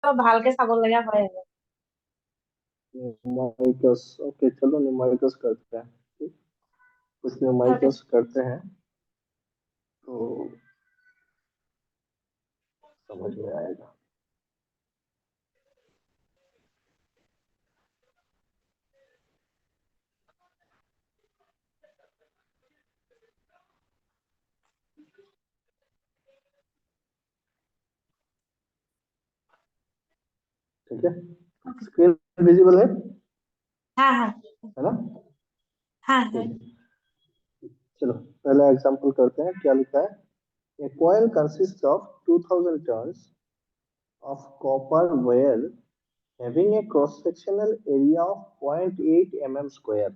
চব ভালকে চাবলগীয়া হয় আৰু। न्यूमेरिकल्स, ओके चलो न्यूमेरिकल्स करते हैं। ठीक, कुछ Okay. न्यूमेरिकल्स करते हैं तो समझ में आएगा। ठीक है, स्क्रीन विजिबल हाँ हाँ है ना? हाँ है। ठीक, चलो पहला एग्जांपल करते हैं। क्या लिखा है? A coil consists of 2000 turns of copper wire having a cross-sectional area of 0.8 mm square.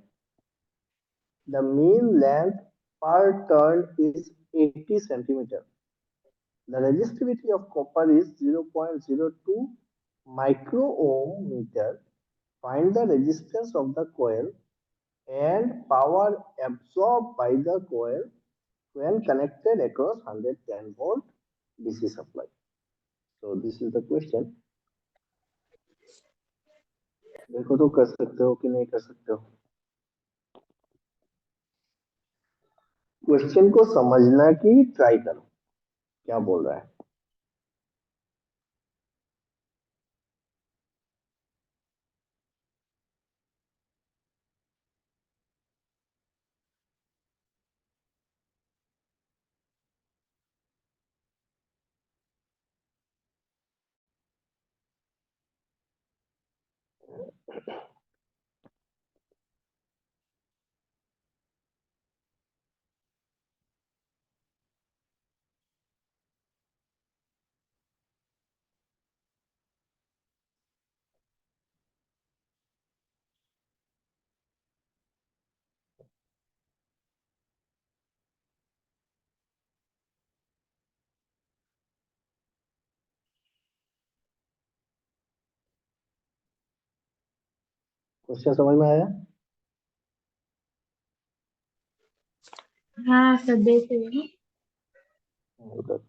The mean length per turn is 80 centimeter. The resistivity of copper is 0.02 micro-ohm meter. Find the resistance of the coil and power absorbed by the coil when connected across 110 volt DC supply. So this is the question. देखो तो कर सकते हो कि नहीं कर सकते हो। क्वेश्चन को समझना की ट्राई करो क्या बोल रहा है। क्वेश्चन समझ में आया? हाँ सर देख रही हूँ। उधर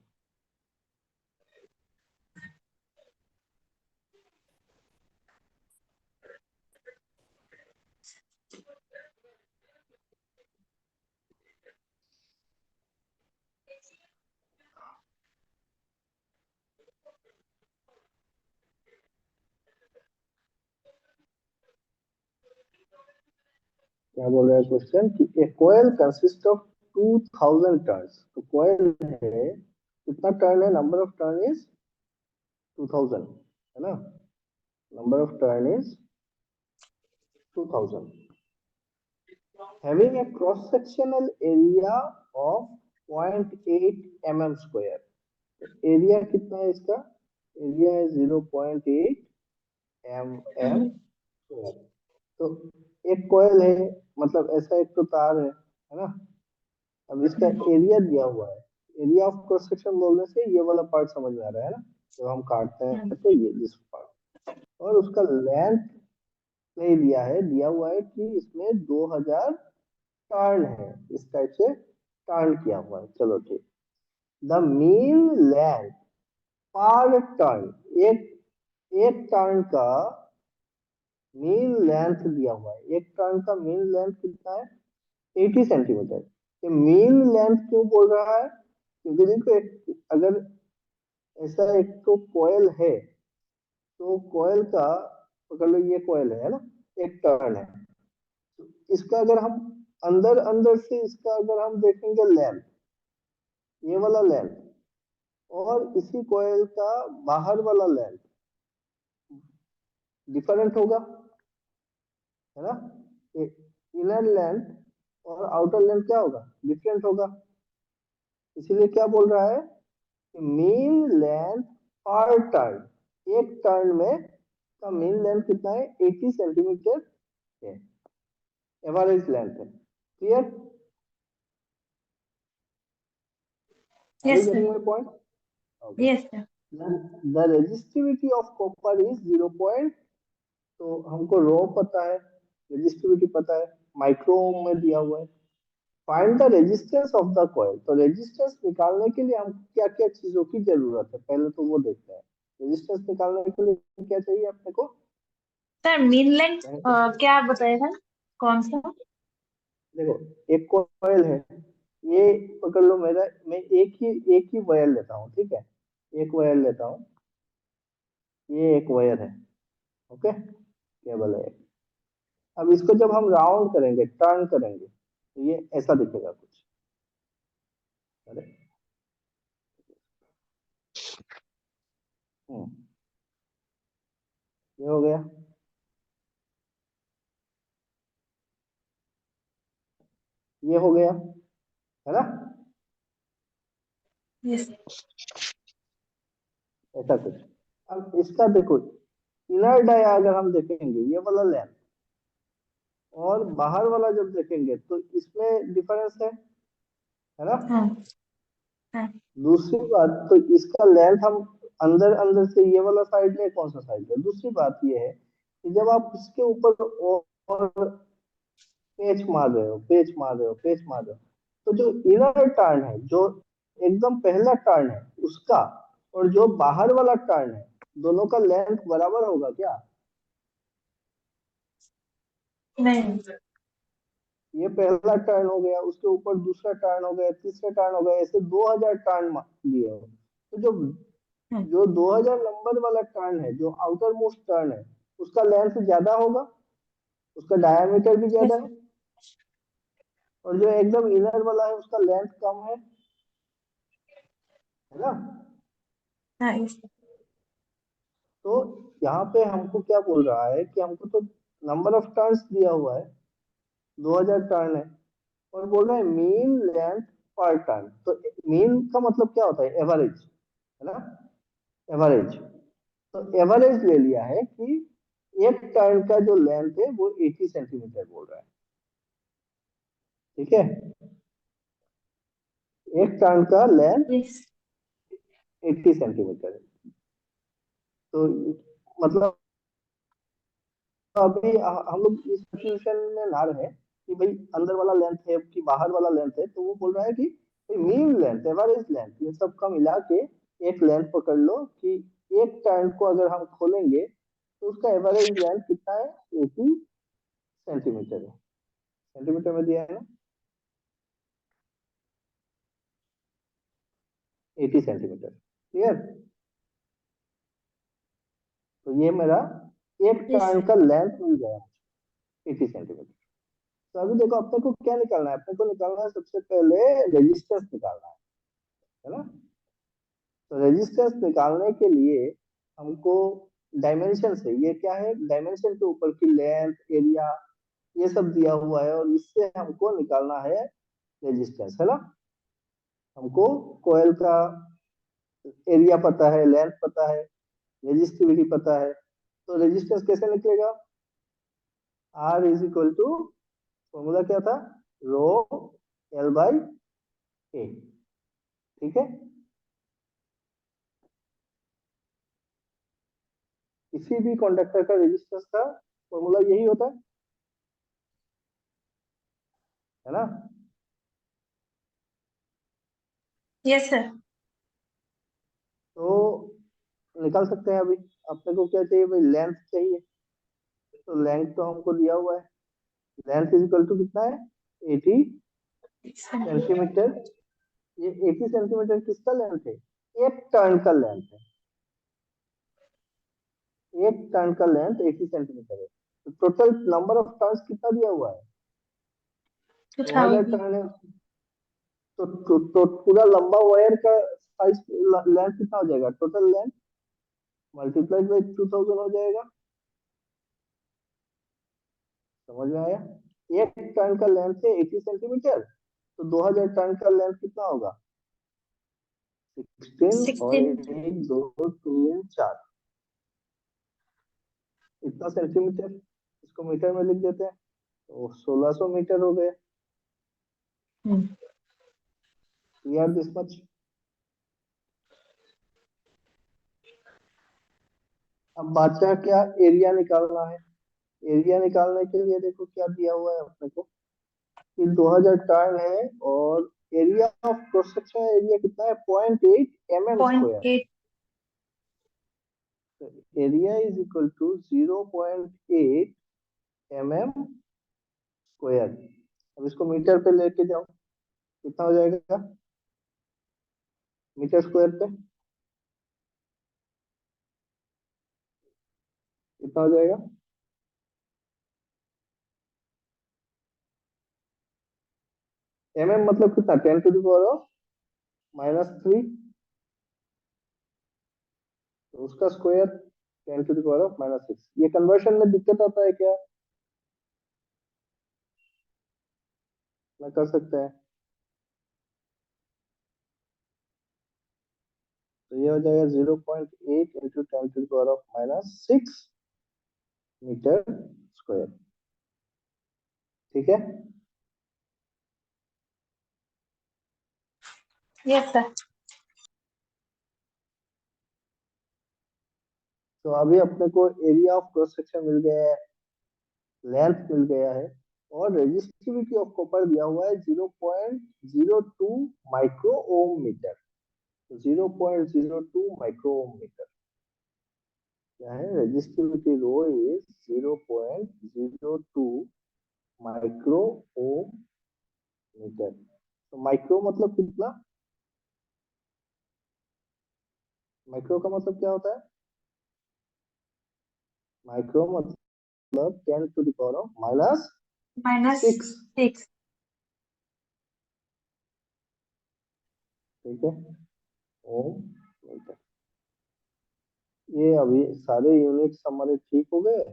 क्या बोल रहा है क्वेश्चन कि ए कोयल कंसिस्ट ऑफ 2000 टर्न्स। तो कोयल है, कितना टर्न है? नंबर ऑफ टर्न इज 2000 है ना? Number of turn is 2000, having a cross sectional area of 0.8 mm square। Area कितना है इसका? एरिया है 0.8 mm स्क्वायर। तो एक कॉइल है, मतलब ऐसा एक तो तार है ना? अब इसका एरिया दिया हुआ है। एरिया ऑफ क्रॉस सेक्शन बोलने से ये वाला पार्ट समझ में आ रहा है ना, जब हम काटते हैं तो ये दिस पार्ट। और उसका लेंथ नहीं दिया है, दिया हुआ है कि इसमें 2000 टर्न है, इस टाइप से टर्न किया हुआ है। चलो ठीक, द मीन लेंथ पर टर्न, एक एक टर्न का मीन लेंथ दिया हुआ है। एक टर्न का मीन लेंथ कितना है? 80 सेंटीमीटर। ये मीन लेंथ क्यों बोल रहा है? क्योंकि देखो अगर ऐसा एक तो कॉयल है, तो कॉयल का पकड़ लो, ये कॉयल है ना, एक टर्न है। तो इसका अगर हम अंदर अंदर से इसका अगर हम देखेंगे लेंथ, ये वाला लेंथ, और इसी कॉयल का बाहर वाला लेंथ डिफरेंट होगा, है ना? इनर लेंथ और आउटर लेंथ क्या होगा? डिफरेंट होगा। इसीलिए क्या बोल रहा है कि मीन लेंथ पर टर्न, एक टर्न में का मीन लेंथ कितना है? 80 सेंटीमीटर है, एवरेज लेंथ है। Clear? Are you yes getting sir. My point? Okay. Yes sir. The resistivity of copper is 0 point, तो हमको रो पता है, रेजिस्टिविटी पता है, माइक्रो ओम में दिया हुआ है। Find the resistance of the coil. तो रेजिस्टेंस निकालने के लिए हमको क्या क्या चीजों की जरूरत है, पहले तो वो देखते हैं। रेजिस्टेंस निकालने के लिए क्या चाहिए अपने को? सर मीन लेंथ क्या बताया था, कौन सा? देखो, एक कॉइल है, ये पकड़ लो मेरा, मैं एक ही वायर लेता हूँ, ठीक है, एक वायर लेता हूँ, ये एक वायर है, ओके, केबल है। अब इसको जब हम राउंड करेंगे, टर्न करेंगे, तो ये ऐसा दिखेगा कुछ। अरे, हम्म, ये हो गया, ये हो गया, है ना? यस। ऐसा कुछ। अब इसका देखो, इनर डाया अगर हम देखेंगे, ये वाला लेंथ और बाहर वाला जब देखेंगे तो इसमें डिफरेंस है ना? हाँ हाँ। दूसरी बात, तो इसका लेंथ हम अंदर अंदर से ये वाला साइड ले, कौन सा साइड ले? दूसरी बात ये है कि जब आप इसके ऊपर और पेच मार रहे हो, पेच मार रहे हो, पेच मार रहे हो, तो जो इनर टर्न है, जो एकदम पहला टर्न है उसका, और जो बाहर वाला टर्न है, दोनों का लेंथ बराबर होगा क्या? नहीं। ये पहला टर्न हो गया, उसके ऊपर दूसरा टर्न हो गया, तीसरा टर्न हो गया, ऐसे 2000 टर्न लिए हो, तो जो हाँ, जो 2000 नंबर वाला टर्न है, जो आउटर मोस्ट टर्न है, उसका लेंथ ज्यादा होगा, उसका डायमीटर भी ज्यादा यस। है, और जो एकदम इनर वाला है उसका लेंथ कम है ना? हाँ यस। तो यहाँ पे हमको क्या बोल रहा है कि हमको तो नंबर ऑफ टर्न्स दिया हुआ है, 2000 टर्न है, और बोल रहा है मीन लेंथ पर टर्न। तो मीन का मतलब क्या होता है? एवरेज, है ना? एवरेज। तो एवरेज ले लिया है कि एक टर्न का जो लेंथ है वो 80 सेंटीमीटर बोल रहा है, ठीक है, एक टर्न का लेंथ यस। 80 सेंटीमीटर है। तो मतलब अभी हम लोग इस कंफ्यूजन में ना रहे कि भाई अंदर वाला लेंथ है कि बाहर वाला लेंथ है, तो वो बोल रहा है कि मीन लेंथ, एवरेज लेंथ, ये सब का मिला के एक लेंथ पकड़ लो कि एक टर्न को अगर हम खोलेंगे तो उसका एवरेज लेंथ कितना है? 80 सेंटीमीटर है, सेंटीमीटर में दिया है ना, 80 सेंटीमीटर, क्लियर? तो ये मेरा एक यस। टर्न का लेंथ मिल गया, 80 सेंटीमीटर। तो अभी देखो अपने को क्या निकालना है? अपने को निकालना है सबसे पहले रेजिस्टेंस निकालना है ना? तो रेजिस्टेंस निकालने के लिए हमको डायमेंशन से, ये क्या है, डायमेंशन के ऊपर की लेंथ, एरिया, ये सब दिया हुआ है, और इससे हमको निकालना है रेजिस्टेंस, है ना? हमको कोयल का एरिया पता है, लेंथ पता है, रेजिस्टिविटी पता है, तो रेजिस्टेंस कैसे निकलेगा? R is equal to, formula क्या था? रो एल बाई ए, ठीक है? किसी भी कंडक्टर का रेजिस्टेंस का फॉर्मूला यही होता है ना? Yes sir. तो निकाल सकते हैं अभी। अपने को क्या चाहिए भाई? लेंथ चाहिए, तो लेंथ तो हमको दिया हुआ है, लेंथ इज इक्वल टू कितना है? 80 सेंटीमीटर। ये 80 सेंटीमीटर किसका लेंथ है? एक टर्न का लेंथ है, एक टर्न का लेंथ 80 सेंटीमीटर है। तो टोटल नंबर ऑफ टर्न्स कितना दिया हुआ है? 2000 2000। टर्न है। तो पूरा लंबा वायर का साइज, लेंथ कितना हो जाएगा? टोटल लेंथ मल्टीप्लाइड बाई 2000 हो जाएगा। समझ में आया? एक टर्न का लेंथ है 80 सेंटीमीटर, तो 2000 टर्न का लेंथ कितना होगा? 16 और 16। एक दो तीन चार, इतना सेंटीमीटर, इसको मीटर में लिख देते हैं, तो 1600 मीटर हो गए। हम्म। Clear this much? अब बाचा क्या? एरिया निकालना है। एरिया निकालने के लिए देखो क्या दिया हुआ है अपने को कि 2000 टर्न है, और area of cross section area कितना है? 0.8 mm point square, at area is equal to 0.8 mm square. अब इसको मीटर पे लेके जाओ, कितना हो जाएगा मीटर स्क्वायर पे? कितना हो जाएगा? मतलब कितना, 10⁻³ तो उसका स्क्वायर 10⁻⁻6। ये कन्वर्शन में दिक्कत आता है क्या? ना कर सकते हैं। तो ये हो जाएगा 0.8 इंटू 10⁻⁻6 मीटर स्क्वायर। ठीक है। Yes sir. तो अभी अपने को एरिया ऑफ क्रॉस सेक्शन मिल गया है, लेंथ मिल गया है, और रेजिस्टिविटी ऑफ कॉपर दिया हुआ है 0.02 micro ohm metre. 0.02 micro ohm metre क्या है? Resistivity rho is 0.02 micro ohm metre. तो माइक्रो मतलब कितना? माइक्रो का मतलब क्या होता है? माइक्रो मतलब 10⁻⁻6। -6। ठीक है, ओम मीटर। ये अभी सारे यूनिट्स हमारे ठीक हो गए।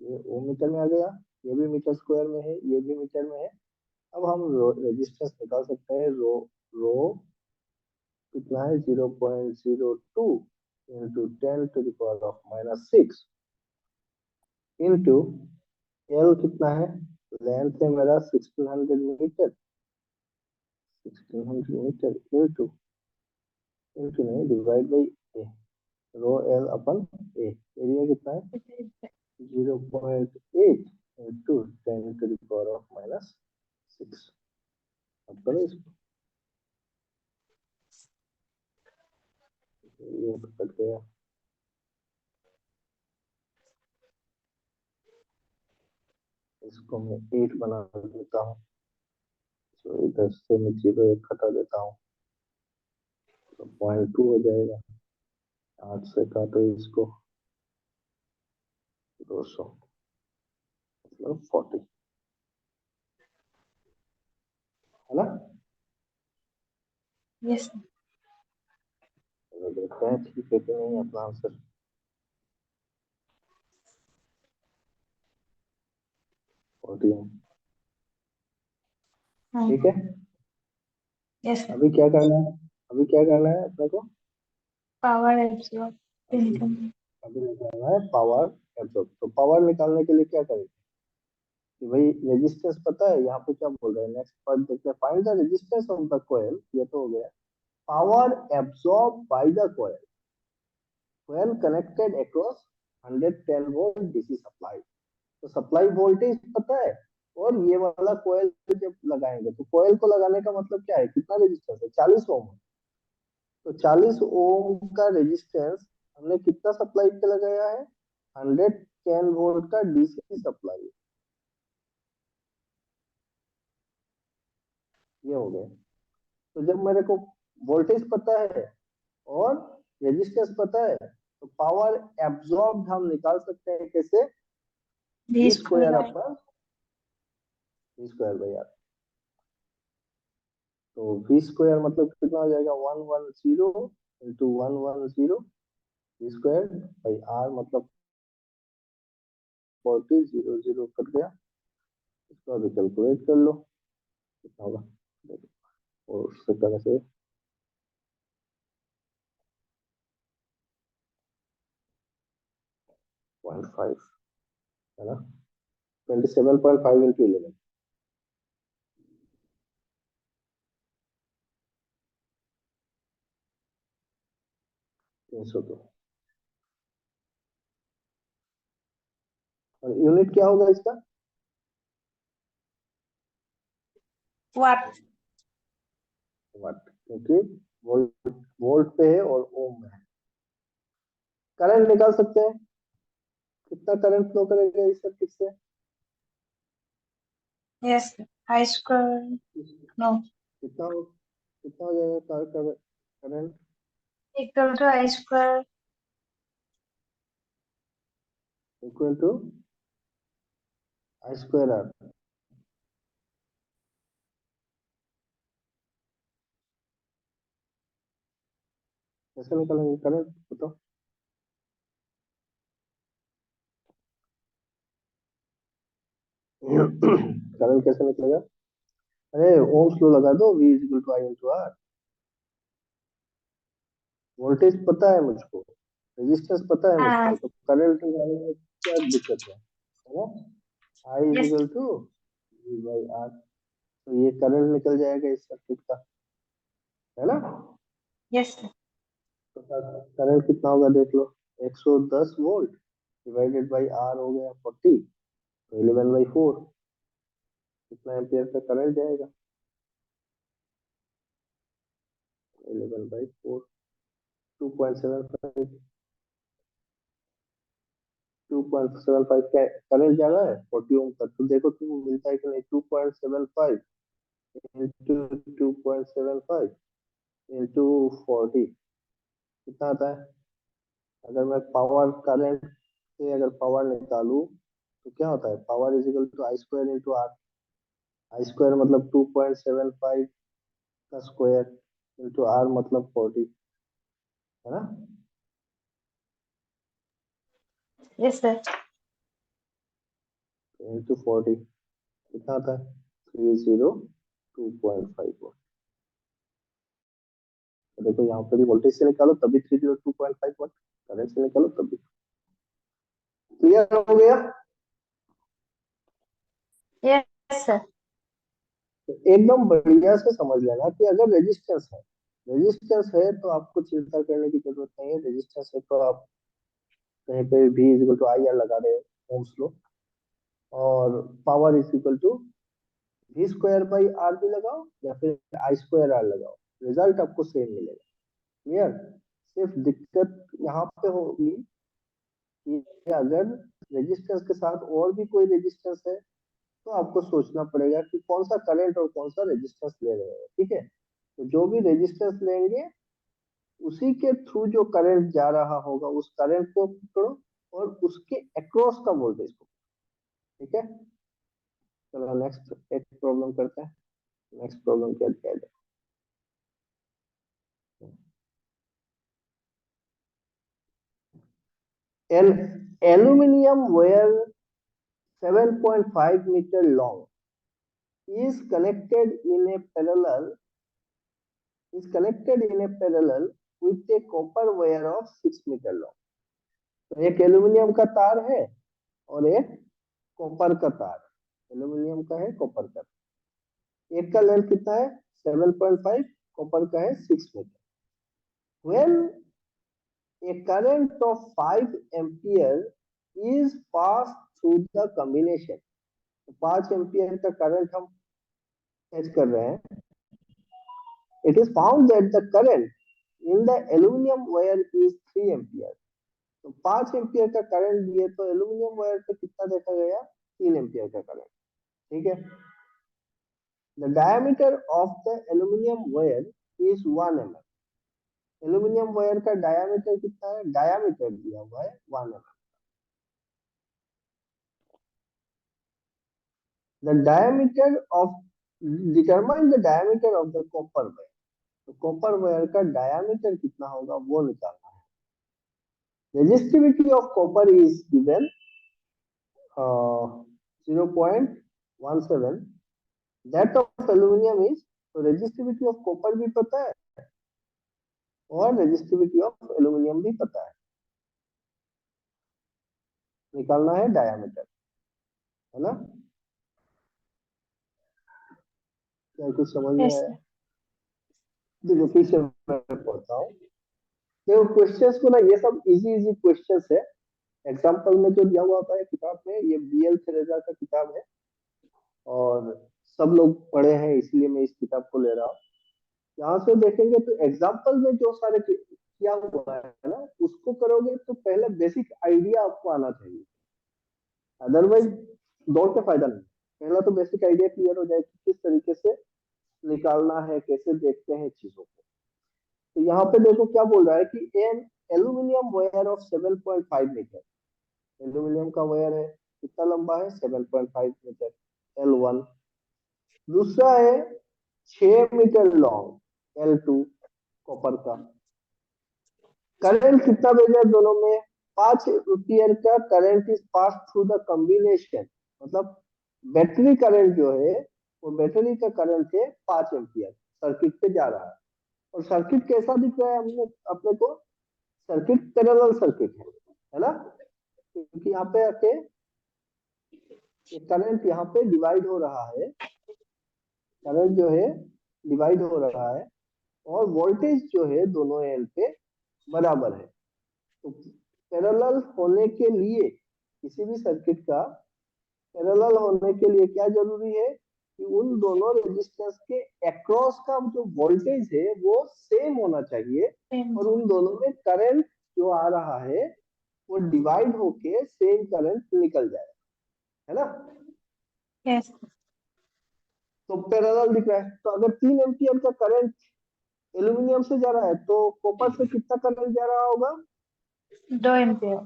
ये ओम मीटर में आ गया, ये भी मीटर स्क्वायर में है, ये भी मीटर में है। अब हम रेजिस्टेंस निकाल सकते हैं। रो रो कितना है? 0.02 इंटू 10⁻⁻6 इंटू एल कितना है? लेंथ है मेरा 1600 मीटर। 1600 मीटर इंटू, इंटू नहीं, divide by A, rho L upon A. Area कितना है? 0.8 इंटू 10⁻⁻6। अब करो इसको, ये तो कट गया। इसको मैं 8 बना देता हूँ, तो इधर से मैं 0 हटा देता हूँ, तो 0.2 हो जाएगा। 8 से काटो इसको, 200 मतलब 40, है ना? Yes sir. चलो देखते हैं ठीक है कि नहीं अपना आंसर। 40। हाँ। ठीक है। Yes sir. अभी क्या करना है? अभी क्या करना है अपने को? पावर एब्सॉर्ब अभी निकालना। अभी निकालना है पावर एब्जॉर्ब। तो पावर निकालने के लिए क्या करेंगे कि भाई रेजिस्टेंस पता है, यहाँ पे क्या बोल रहे हैं, नेक्स्ट पार्ट देखते हैं। Find the resistance of the coil, ये तो हो गया। Power absorb by the coil when connected across 110 volt DC supply. तो सप्लाई वोल्टेज पता है, और ये वाला कॉइल जब लगाएंगे, तो कॉइल को लगाने का मतलब क्या है, कितना रेजिस्टेंस है? 40 ओम। तो 40 ओम का रेजिस्टेंस हमने कितना सप्लाई पे लगाया है? 110 वोल्ट का डीसी सप्लाई। ये हो गया। तो जब मेरे को वोल्टेज पता है और रेजिस्टेंस पता है, तो पावर एब्जॉर्ब हम निकाल सकते हैं कैसे? B V square square. अपन वी स्क्वायर बाई आर। तो वी स्क्वायर मतलब कितना हो जाएगा? 110 into 110 V square by R, मतलब 40। 0 0 कट गया। इसको अभी कैलकुलेट कर लो कितना होगा, देखो। और उससे तरह से 0.5 है ना? 27.5 इंटू 11, 302। और यूनिट क्या होगा इसका? वाट। वाट, क्योंकि वोल्ट वोल्ट पे है और ओम में है। करंट निकाल सकते हैं, कितना करंट फ्लो करेगा इस सर्किट से? यस, आई स्क्वायर। नो, कितना हो जाएगा current? Equal to I square. Equal to I square R. कैसे निकालेंगे करंट बताओ? करंट कैसे निकलेगा? अरे ओम्स लॉ लगा दो, V equal to I into R. Voltage पता है मुझको, रेजिस्टेंस पता है हाँ। मुझको, तो करंट निकालने में क्या दिक्कत है ना? I is yes. Equal to V by R. तो ये करंट निकल जाएगा इस सर्किट का, है ना? यस। तो करंट कितना होगा देख लो, 110 वोल्ट डिवाइडेड बाई आर हो गया 40, तो 11/4 कितना एम्पियर का करंट जाएगा? 11/4, 2.75, 2.75 का करंट जा रहा है 40 ओम तक। तो देखो तुमको मिलता है कि नहीं, 2.75 इंटू 2.75 इंटू 40 कितना आता है? अगर मैं पावर करंट से अगर पावर निकालूं तो क्या होता है? Power is equal to I square into R. I square मतलब 2.75 का स्क्वायर इंटू आर मतलब 40, है ना? Yes sir. इंटू 40 कितना आता है? 302.5। तो देखो यहाँ पे भी वोल्टेज से निकालो तब भी 302.5 वोल्ट, करंट से निकालो तब भी। क्लियर हो गया? Yes sir. तो एकदम बढ़िया से समझ लेना कि अगर रेजिस्टेंस है तो आपको चिंता करने की जरूरत नहीं है। रेजिस्टेंस है तो आप कहीं पे भी is equal to I R लगा रहे हो, ओम्स लो, और power is equal to V square by R भी लगाओ या फिर आई स्क्वायर आर लगाओ, रिजल्ट आपको सेम मिलेगा। क्लियर? सिर्फ दिक्कत यहाँ पे होगी कि अगर रेजिस्टेंस के साथ और भी कोई रेजिस्टेंस है तो आपको सोचना पड़ेगा कि कौन सा करंट और कौन सा रेजिस्टेंस ले रहे हैं। ठीक है? तो जो भी रेजिस्टेंस लेंगे उसी के थ्रू जो करंट जा रहा होगा उस करंट को पकड़ो और उसके अक्रॉस का वोल्टेज को। ठीक है? चलो नेक्स्ट एक प्रॉब्लम करते हैं। नेक्स्ट प्रॉब्लम क्या दिया जाए? An aluminium wire 7.5 meter long is connected in a parallel with a copper wire of 6 meter long। तो एक एल्यूमिनियम का तार है और एक कॉपर का तार, एल्यूमिनियम का है कॉपर का। एक का लेंथ कितना है? 7.5, कॉपर का है 6 metre. when a current of 5 ampere is passed through the combination, तो 5 एम्पियर का करंट हम फेच कर रहे हैं। It is found that the current in the aluminium wire is 3 ampere. तो 5 एम्पियर का करंट दिए तो एल्यूमिनियम वायर पे कितना देखा गया? 3 एम्पियर का करंट। ठीक है? The diameter of the aluminium wire is 1 mm। Aluminium wire का डायमीटर कितना है? डायमीटर दिया हुआ है 1 mm। The diameter of determine the diameter of the copper wire. तो कॉपर वायर का डायमीटर कितना होगा वो निकालना है। Resistivity of copper is given 0.17, that of aluminium is, तो रेजिस्टिविटी ऑफ कॉपर भी पता है और रेजिस्टिविटी ऑफ एल्यूमिनियम भी पता है, निकालना है डायमीटर, है ना? क्या कुछ समझ में यस आया? सर। देखो फिर से मैं पढ़ता हूँ। देखो क्वेश्चंस को ना, ये सब इजी इजी क्वेश्चंस है। एग्जाम्पल में जो दिया हुआ होता है किताब में, ये BL थेरेजा का किताब है और सब लोग पढ़े हैं इसलिए मैं इस किताब को ले रहा हूँ। यहाँ से देखेंगे तो एग्जाम्पल में जो सारे किया हुआ है ना, उसको करोगे तो पहले बेसिक आइडिया आपको आना चाहिए, अदरवाइज दौड़ के फायदा नहीं। पहला तो बेसिक आइडिया क्लियर हो जाए कि किस तरीके से निकालना है, कैसे देखते हैं चीजों को। तो यहाँ पे देखो क्या बोल रहा है कि an aluminium wire of 7.5 metre, aluminium का वायर है, कितना लंबा है, 7.5 मीटर, L1। दूसरा है 6 मीटर लॉन्ग, L2, कॉपर का। करंट कितना भेजा दोनों में, 5 एम्पियर का current is pass through the combination, मतलब बैटरी करंट जो है वो बैटरी का करंट है 5 एम्पियर, सर्किट पे जा रहा है। और सर्किट कैसा दिख रहा है हमने अपने को, सर्किट पैरेलल सर्किट है ना, क्योंकि यहाँ पे आके करंट यहाँ पे डिवाइड हो रहा है, करंट जो है डिवाइड हो रहा है, और वोल्टेज जो है दोनों एंड पे बराबर है। तो पैरेलल होने के लिए किसी भी सर्किट का पैरेलल होने के लिए क्या जरूरी है कि उन दोनों रेजिस्टेंस के अक्रॉस का जो वोल्टेज है वो सेम होना चाहिए, और उन दोनों में करंट जो आ रहा है वो डिवाइड होके सेम करंट निकल जाए, है ना। यस। तो पैरेलल दिख रहा है, तो अगर 3 एम्पियर का करंट एल्यूमिनियम से जा रहा है तो कॉपर से कितना करंट जा रहा होगा, 2 एम्पियर।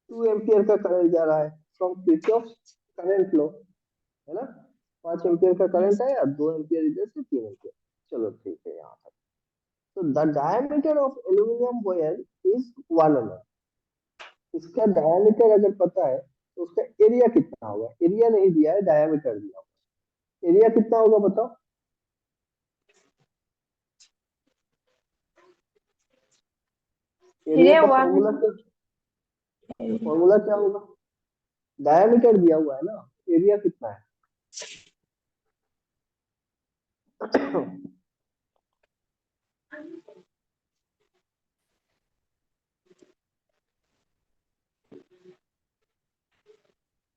2 एम्पियर का करंट जा रहा है फ्रॉम किरचॉफ करंट लॉ, है ना। 5 एम्पियर का करंट यस। आया, 2 एम्पियर इधर से 3 एम्पियर। चलो ठीक है यहाँ तक। तो the diameter of aluminium wire is 1 mm। इसका डायमीटर अगर पता है तो उसका एरिया कितना होगा, एरिया नहीं दिया है, डायमीटर दिया होगा, एरिया कितना होगा बताओ। एरिया एरिया का वन। फॉर्मूला क्या होगा, डायमीटर दिया हुआ है ना, एरिया कितना है।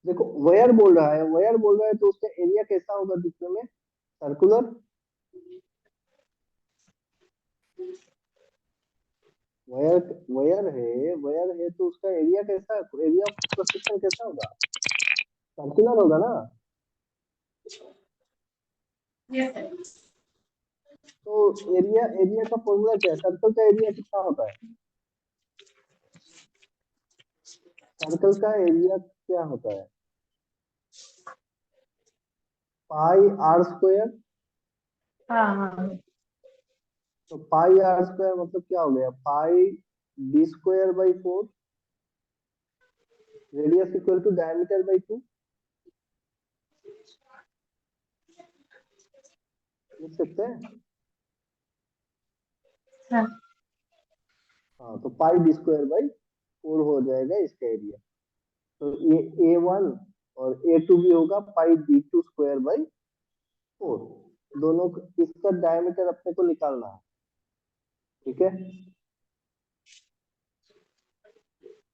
देखो वायर बोल रहा है तो उसका एरिया कैसा होगा दिखने में, सर्कुलर। वायर वायर है तो उसका एरिया कैसा है, एरिया ऑफ क्रॉस सेक्शन कैसा होगा, सर्कुलर होगा ना। यस। तो एरिया एरिया का फॉर्मूला क्या है, सर्कल का एरिया कितना होता है, सर्कल का एरिया क्या होता है, पाई आर स्क्वायर। हाँ हाँ। तो पाई आर स्क्वायर मतलब क्या हो गया, pi D square by 4, radius equal to diameter by 2, लिख सकते हैं। हाँ। हाँ, तो पाई डी स्क्वायर बाई 4 हो जाएगा इसका एरिया। तो ये A1 और A2 भी होगा पाई D2 स्क्वायर बाई 4, दोनों इसका डायमीटर अपने को निकालना है, ठीक है।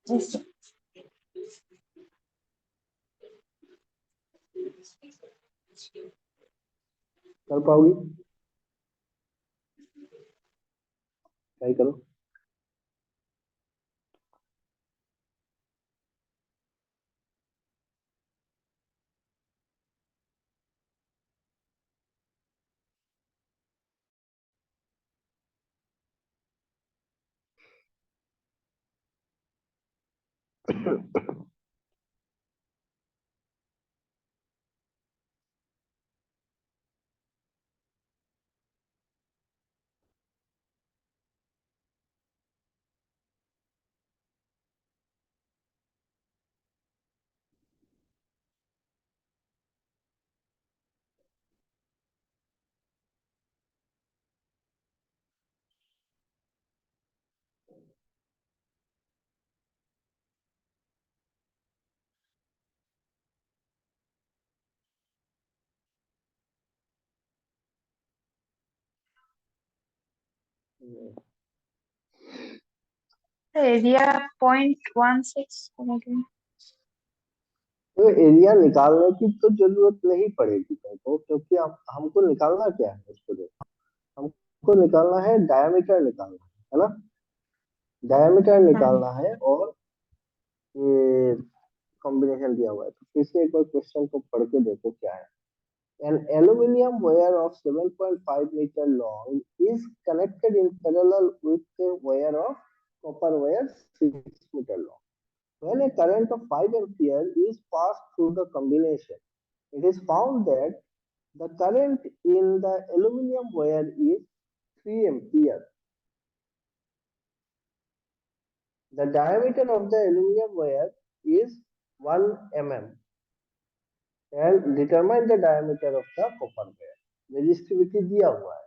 यस। कर पाओगी, ट्राई करो। एरिया 0.16 समझ। तो एरिया निकालने की तो जरूरत नहीं पड़ेगी तुमको, क्योंकि हमको निकालना क्या है उसको, देखो हमको निकालना है डायमीटर निकालना है। है ना, डायमीटर हाँ। निकालना है और ये कॉम्बिनेशन दिया हुआ है। तो फिर से एक बार क्वेश्चन को पढ़ के देखो क्या है। An aluminum wire of 7.5 meter long is connected in parallel with a wire of copper wire 6 meter long. When a current of 5 ampere is passed through the combination, it is found that the current in the aluminum wire is 3 ampere. The diameter of the aluminum wire is 1 mm and determine the diameter of the copper wire. Resistivity दिया हुआ है,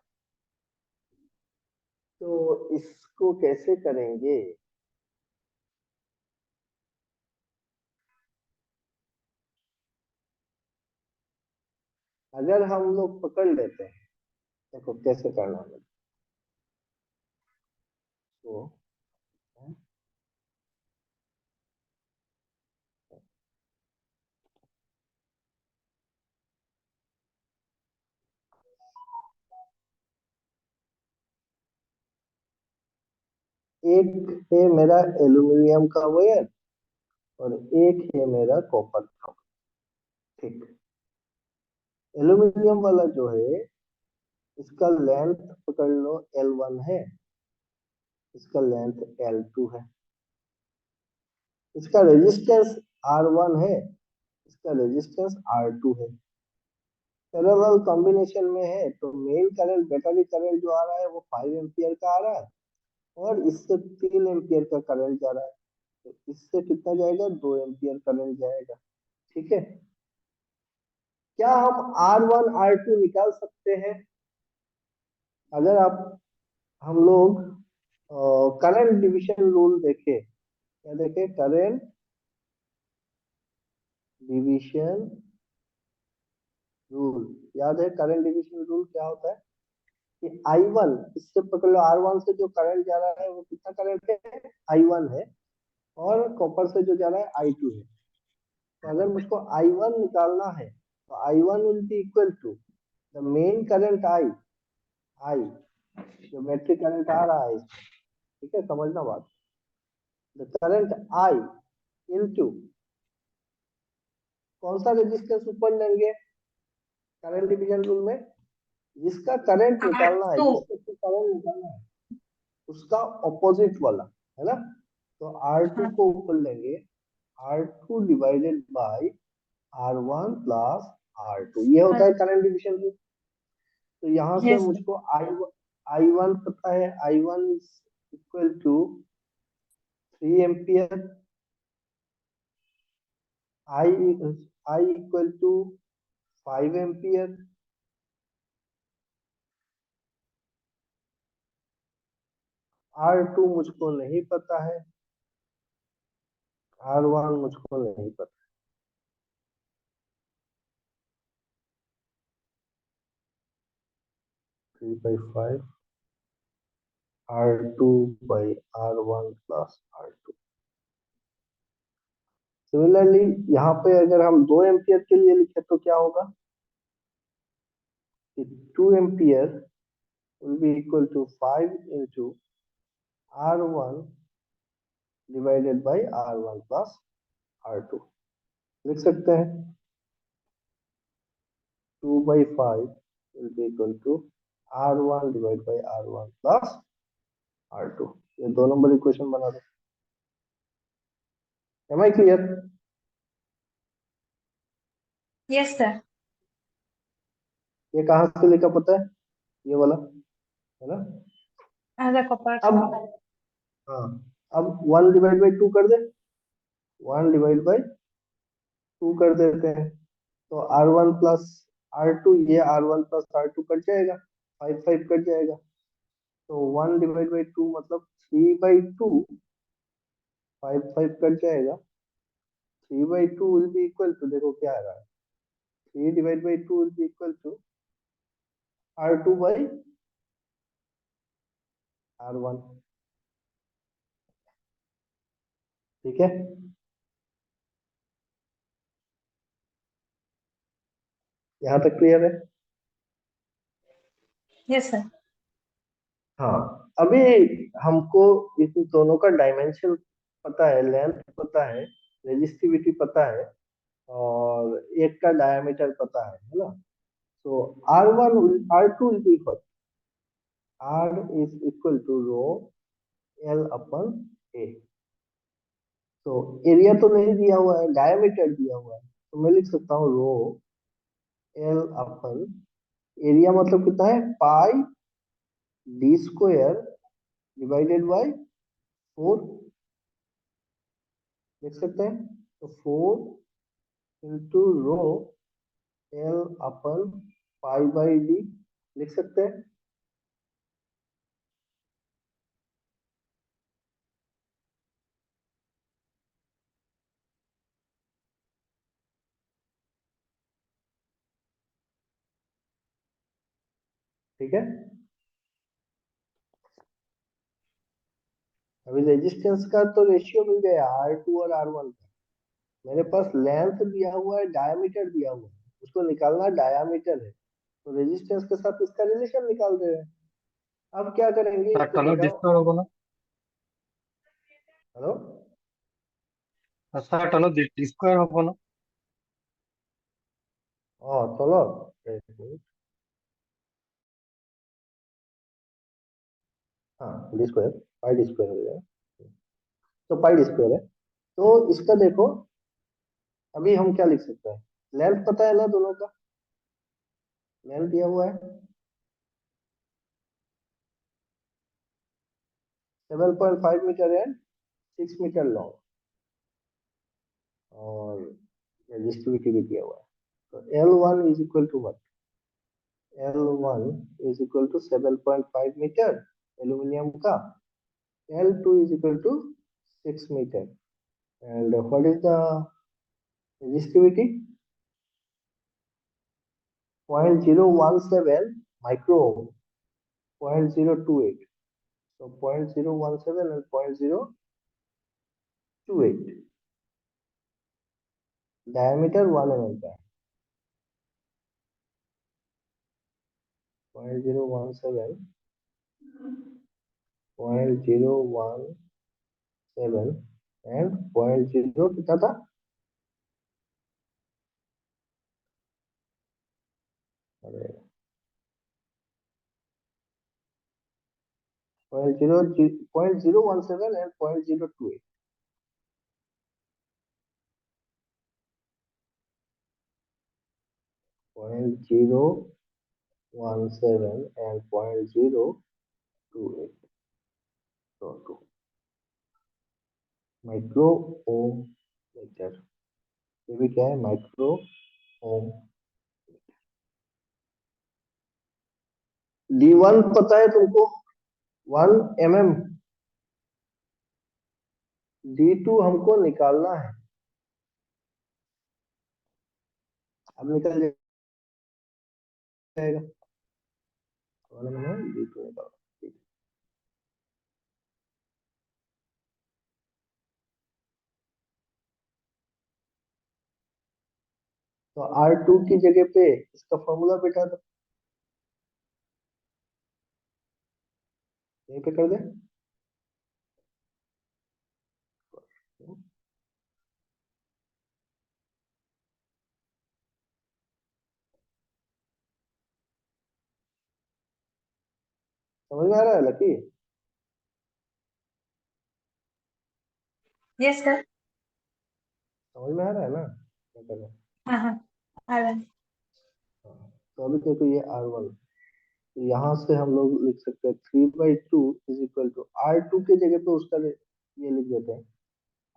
तो इसको कैसे करेंगे। अगर हम लोग पकड़ लेते हैं, देखो कैसे करना है। तो एक है मेरा एल्यूमिनियम का वायर और एक है मेरा कॉपर का। ठीक, एल्यूमिनियम वाला जो है इसका लेंथ पकड़ लो L1 है, इसका लेंथ L2 है, इसका रेजिस्टेंस R1 है, इसका रेजिस्टेंस R2 है। पैरेलल कॉम्बिनेशन में है तो मेन करंट बैटरी करंट जो आ रहा है वो 5 एम्पियर का आ रहा है और इससे 3 एम्पियर का करंट जा रहा है। तो इससे कितना जाएगा, 2 एम्पियर करंट जाएगा। ठीक है, क्या हम R1 R2 निकाल सकते हैं। अगर आप हम लोग करंट डिवीजन रूल देखें, क्या देखें, करंट डिवीजन रूल याद है। करंट डिवीजन रूल क्या होता है कि I1, इससे पकड़ लो R1 से जो करंट जा रहा है वो कितना करंट है, I1 है, और कॉपर से जो जा रहा है I2 है। तो अगर मुझको I1 निकालना है तो I1 will be equal to the main current I जो बैटरी करंट आ रहा है इसमें। ठीक है, समझना बात, द करंट I इनटू कौन सा रेजिस्टेंस ऊपर लेंगे करंट डिवीजन रूल में, जिसका करंट निकालना है, R2। जिसका करंट निकालना है उसका ऑपोजिट वाला, है ना। तो R2 हाँ। को ऊपर लेंगे, R2 divided by R1 plus R2, ये होता है करंट डिवीजन रूल। तो यहाँ से यस सर। मुझको I1 पता है, I1 is equal to 3 ampere, I I equal to 5 ampere, R2 मुझको नहीं पता है, R1 मुझको नहीं पता। 3/5 R2 by R1 plus R2। Similarly यहाँ पे अगर हम 2 एम्पियर के लिए लिखे तो क्या होगा कि 2 ampere will be equal to 5 into R1 divided by R1 plus R2। लिख सकते हैं 2/5 will be equal to R1 divided by R1 plus R2। ये 2 नंबर इक्वेशन बना दो। Am I clear. Yes sir. ये कहाँ से लेकर पता है, ये वाला, है ना। As a copper. अब हाँ, अब 1/2 कर दे, 1/2 कर देते हैं तो R1 प्लस R2, ये R1 प्लस R2 कट जाएगा, 5/5 कट जाएगा। तो 1/2 मतलब 3/2, 5/5 कट जाएगा। 3/2 विल बी इक्वल टू, देखो क्या आ रहा है, 3/2 will be equal to R2 by R1। ठीक है, यहाँ तक क्लियर है। Yes sir. हाँ, अभी हमको इन दोनों का डायमेंशन पता है, लेंथ पता है, रेजिस्टिविटी पता है, और एक का डायमीटर पता है ना? तो R2 is equal, R is equal to rho L अपन A। तो एरिया तो नहीं दिया हुआ है, डायमीटर दिया हुआ है, तो मैं लिख सकता हूँ रो L अपन एरिया मतलब कितना है, पाई डी स्क्वायर डिवाइडेड बाई 4, लिख सकते हैं। तो 4 × रो L upon pi by D, लिख सकते हैं। ठीक है, अभी रेजिस्टेंस का तो रेशियो मिल गया R2 और R1 का। मेरे पास लेंथ दिया हुआ है, डायमीटर दिया हुआ है, उसको निकालना डायमीटर है, तो रेजिस्टेंस के साथ इसका रिलेशन निकाल दे रहे हैं। अब क्या करेंगे, স্যার इसको টনো बताओ। ডিসকভার হবো না? हेलो। স্যার টনো ডিসকভার হবো না? हाँ चलो, एक मिनट। हाँ डी स्क्वायर, पाई डी स्क्वायर हो जाएगा। तो पाई डी स्क्वायर है, तो इसका देखो, अभी हम क्या लिख सकते हैं, लेंथ पता है ना दोनों का, लेंथ दिया हुआ है 7.5 मीटर एंड 6 मीटर लॉन्ग, और रेजिस्टिविटी भी दिया हुआ है। तो L1 is equal to what, L1 is equal to 7.5 metre aluminium का, L2 is equal to 6 metre, and what is the resistivity, 0.017 micro, 0.028, so 0.017 and 0.028, diameter 1 mm का है, 0.017, 0.017 and 0.0 कितना था, अरे 0.017 एंड 0.028, 0.017 एंड 0.028, तो माइक्रो ओम मीटर, ये भी क्या है, माइक्रो ओम। D1 पता है तुमको, 1 mm, D2 हमको निकालना है, अब निकल जाएगा, 1 mm D2 निकालो, ठीक है। तो R2 की जगह पे इसका फॉर्मूला बेटा दो, यहीं पे कर दे। समझ में आ रहा है लकी? Yes sir. समझ में आ रहा है ना क्या कर रहे हैं? हाँ हाँ, आ रहा है। हाँ। तो अभी देखो ये R1, तो यहाँ से हम लोग लिख सकते हैं 3/2 इज इक्वल टू R2 के जगह पे उसका ये लिख देते हैं,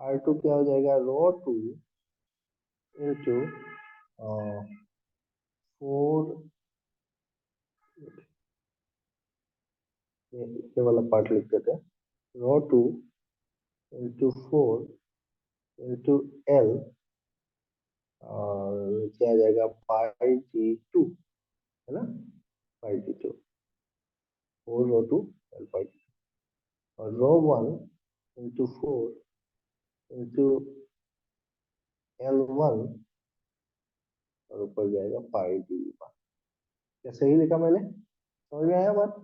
R2 क्या हो जाएगा, रो 2 इंटू 4, ये वाला पार्ट लिख देते हैं, रो 2 इंटू 4 इंटू L, और नीचे आ जाएगा π/2, है ना, π/2, 4 रो 2 L/2, और रो 1 इंटू 4 इंटू L1, और ऊपर जाएगा π/d1। क्या सही लिखा मैंने, समझ में आया बात?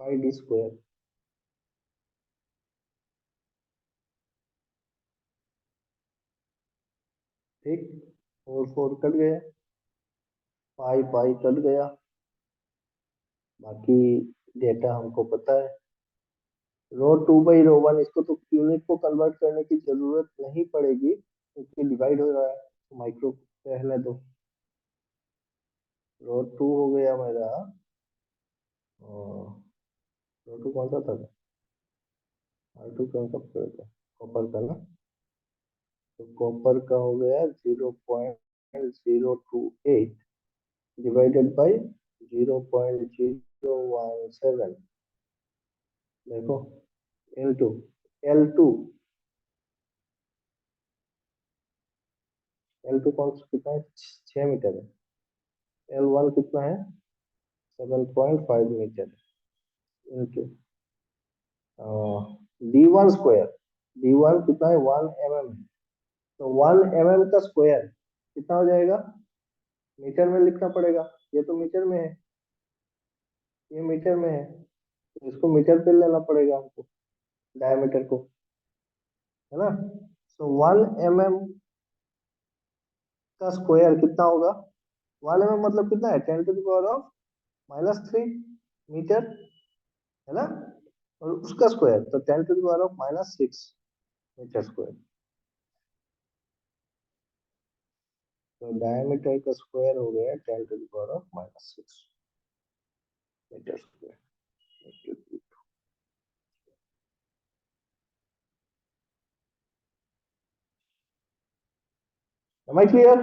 पाई डी स्क्वायर। ठीक, 4 4 कट गया, पाई पाई कट गया, बाकी डेटा हमको पता है। रो 2/रो 1, इसको तो यूनिट को कन्वर्ट करने की जरूरत नहीं पड़ेगी क्योंकि डिवाइड हो रहा है, तो माइक्रो रहने दो। रो 2 हो गया मेरा, रो 2 कौन सा था, R2 कौन सा था, कॉपर का ना, तो कॉपर का हो गया 0.028 डिवाइडेड बाई 0.017, देखो L2, L2 L2 कौन सा कितना है, 6 मीटर है। L1 कितना है, 7.5 metre into D1 square, D1 कितना है, 1 mm है, तो 1 mm का स्क्वायर कितना हो जाएगा, मीटर में लिखना पड़ेगा, ये तो मीटर में है, ये मीटर में है, तो इसको मीटर पे लेना पड़ेगा हमको, डायमीटर को, है ना। तो 1 mm का स्क्वायर कितना होगा, 1 mm मतलब कितना है, 10⁻⁻³ मीटर, है ना, और उसका स्क्वायर तो 10⁻⁻6 मीटर स्क्वायर, तो डायमीटर का स्क्वायर हो गया 10⁻⁻6 metre square. Am I clear?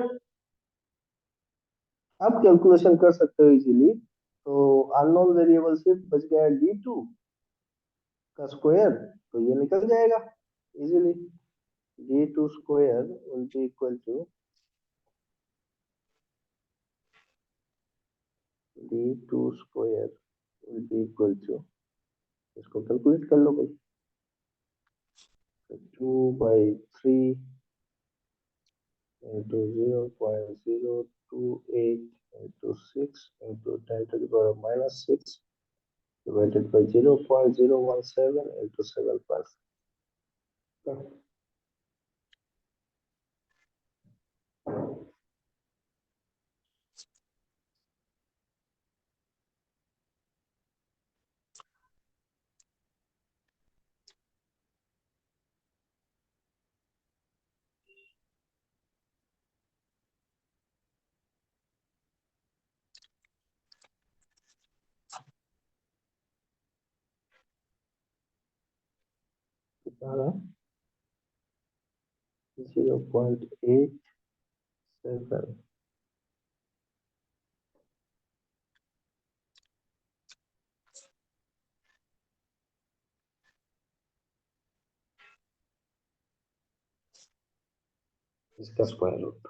आप कैलकुलेशन कर सकते हो इजीली, तो अननोन वेरिएबल से बच गया D2 का स्क्वायर, तो ये निकल जाएगा easily, D2 square will be equal to D2 square will be equal to, इसको कैलकुलेट कर लो भाई, 2/3 into 0.028 into 6 into 10⁻⁻6 divided by 0.017 into 7.5। कितना, 0.87, इसका स्क्वायर रूट।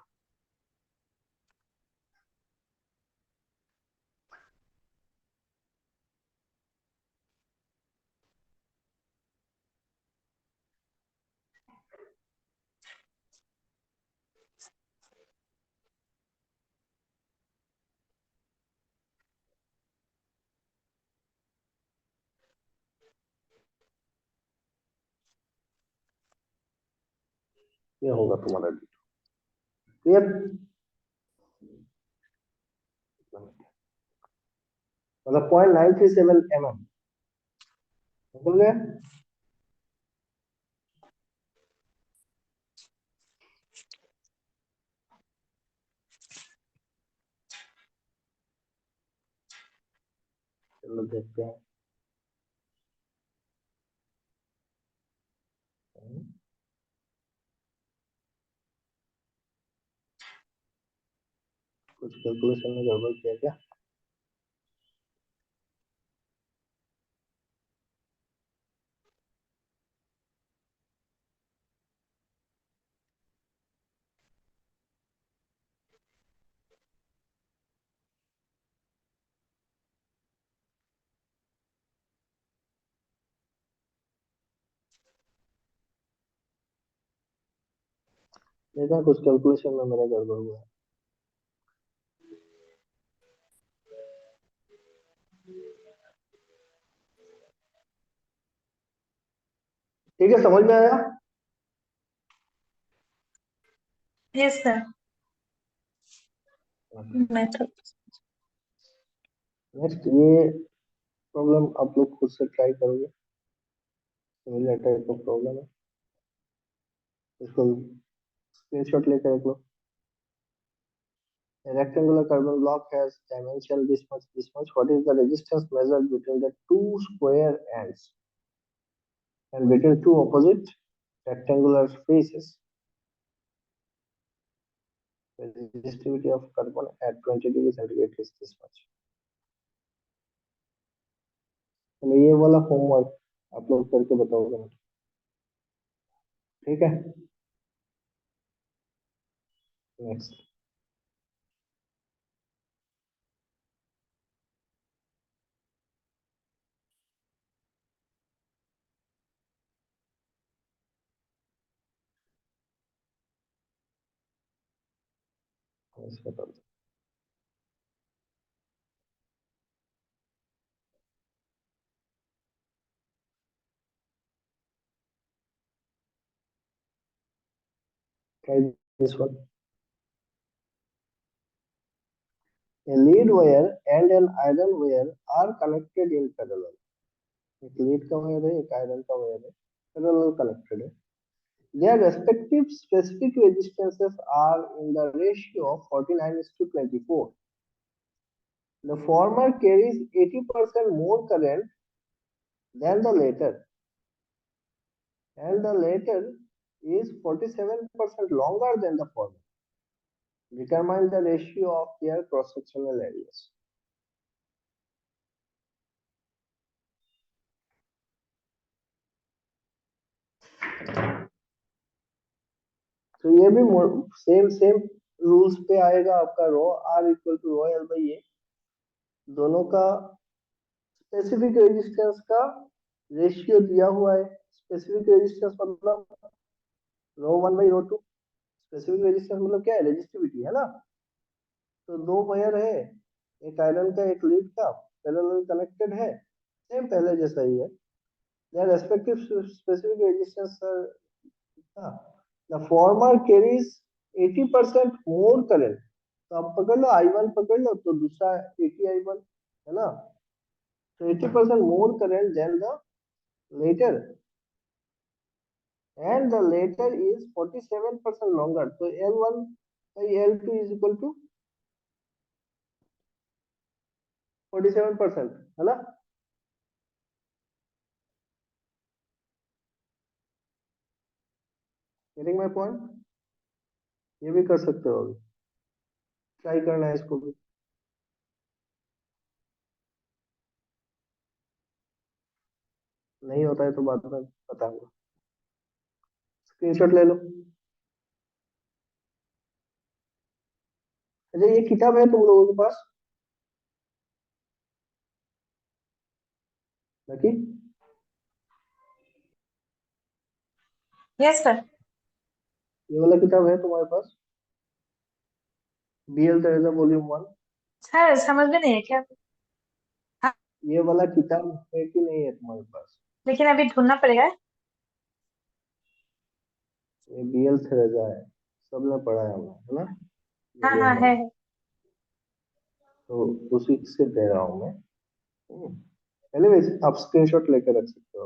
ये होगा तुम्हारा डी, क्लियर, मतलब 0.937 mm समझ गए। चलो देखते हैं, कुछ कैलकुलेशन में गड़बड़ किया क्या। देखा कुछ कैलकुलेशन में मेरा गड़बड़ हुआ है। ठीक है, समझ में आया? Yes sir. मेथड। नेक्स्ट ये प्रॉब्लम आप लोग खुद से ट्राई करोगे, सिमिलर टाइप ऑफ प्रॉब्लम है, इसको स्क्रीनशॉट लेकर रख लो। A rectangular carbon block has dimension this much, this much. What is the resistance measured between the two square ends and between two opposite rectangular faces? The resistivity of carbon at 20 degree centigrade is this much. तो ये वाला homework आप लोग करके बताओगे मुझे, ठीक है? नेक्स्ट। बताओ। Try this one. A lead wire and an iron wire are connected in parallel. एक लीड का वायर है, एक आयरन का वायर है, पैरेलल कनेक्टेड है। Their respective specific resistances are in the ratio of 49:24. The former carries 80% more current than the latter, and the latter is 47% longer than the former. Determine the ratio of their cross-sectional areas. तो ये भी same same rules पे आएगा आपका, rho R equal to rho L by A, दोनों का specific resistance का ratio दिया हुआ है। स्पेसिफिक रेजिस्टेंस मतलब rho one by rho two, specific resistance मतलब क्या है, रेजिस्टिविटी है ना। तो दो वायर है, एक आयरन का एक लीड का, पैरेलल कनेक्टेड है, सेम पहले जैसा ही है। Their respective specific resistance the former carries 80% more current. तो आप पकड़ लो I1 पकड़ लो तो दूसरा 80I1 है ना। तो 80% more current than the later, and the later is 47% longer. So L1 by L2 is equal to 47%, है ना। Getting my point? ये भी कर सकते हो, ट्राई करना है इसको भी। नहीं होता है तो बाद में बताऊंगा, स्क्रीनशॉट ले लो। अच्छा ये किताब है तुम लोगों के पास लकी? Yes sir. ये वाला किताब है तुम्हारे पास, BL तरेजा वॉल्यूम 1? सर समझ में नहीं है क्या? हाँ, ये वाला किताब है कि नहीं है तुम्हारे पास? लेकिन अभी ढूंढना पड़ेगा। ये BL तरेजा है, सबने पढ़ा है हमने, है ना, हाँ वॉल्यूम हाँ 1। है। तो उसी से दे रहा हूँ मैं। एनीवेज आप स्क्रीनशॉट लेकर रख सकते हो,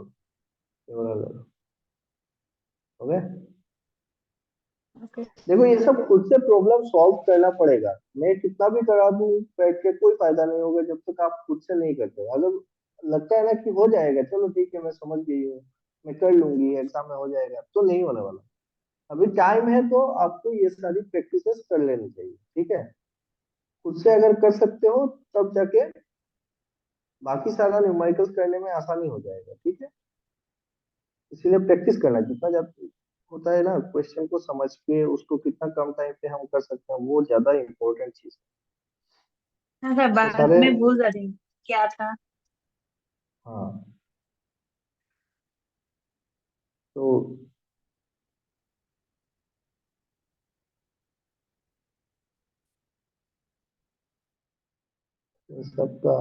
ये वाला ले लो। Okay, okay. देखो ये सब खुद से प्रॉब्लम सॉल्व करना पड़ेगा, मैं कितना भी करा दूं बैठ के कोई फायदा नहीं होगा जब तक आप खुद से नहीं करते। अगर लगता है ना कि हो जाएगा, चलो ठीक है मैं समझ गई हूँ, मैं कर लूंगी, एग्जाम में हो जाएगा, तो नहीं होने वाला। अभी टाइम है तो आपको ये सारी प्रैक्टिसेस कर लेनी चाहिए, ठीक है। खुद से अगर कर सकते हो तब जाके बाकी सारा न्यूमेरिकल्स करने में आसानी हो जाएगा, ठीक है। इसीलिए प्रैक्टिस करना, जितना ज्यादा होता है ना क्वेश्चन को समझ के उसको कितना कम टाइम पे हम कर सकते हैं, वो ज्यादा इम्पोर्टेंट चीज हाँ सर, है। ये बाद सारे, में भूल जाती हूँ क्या था। हाँ, तो इन सबका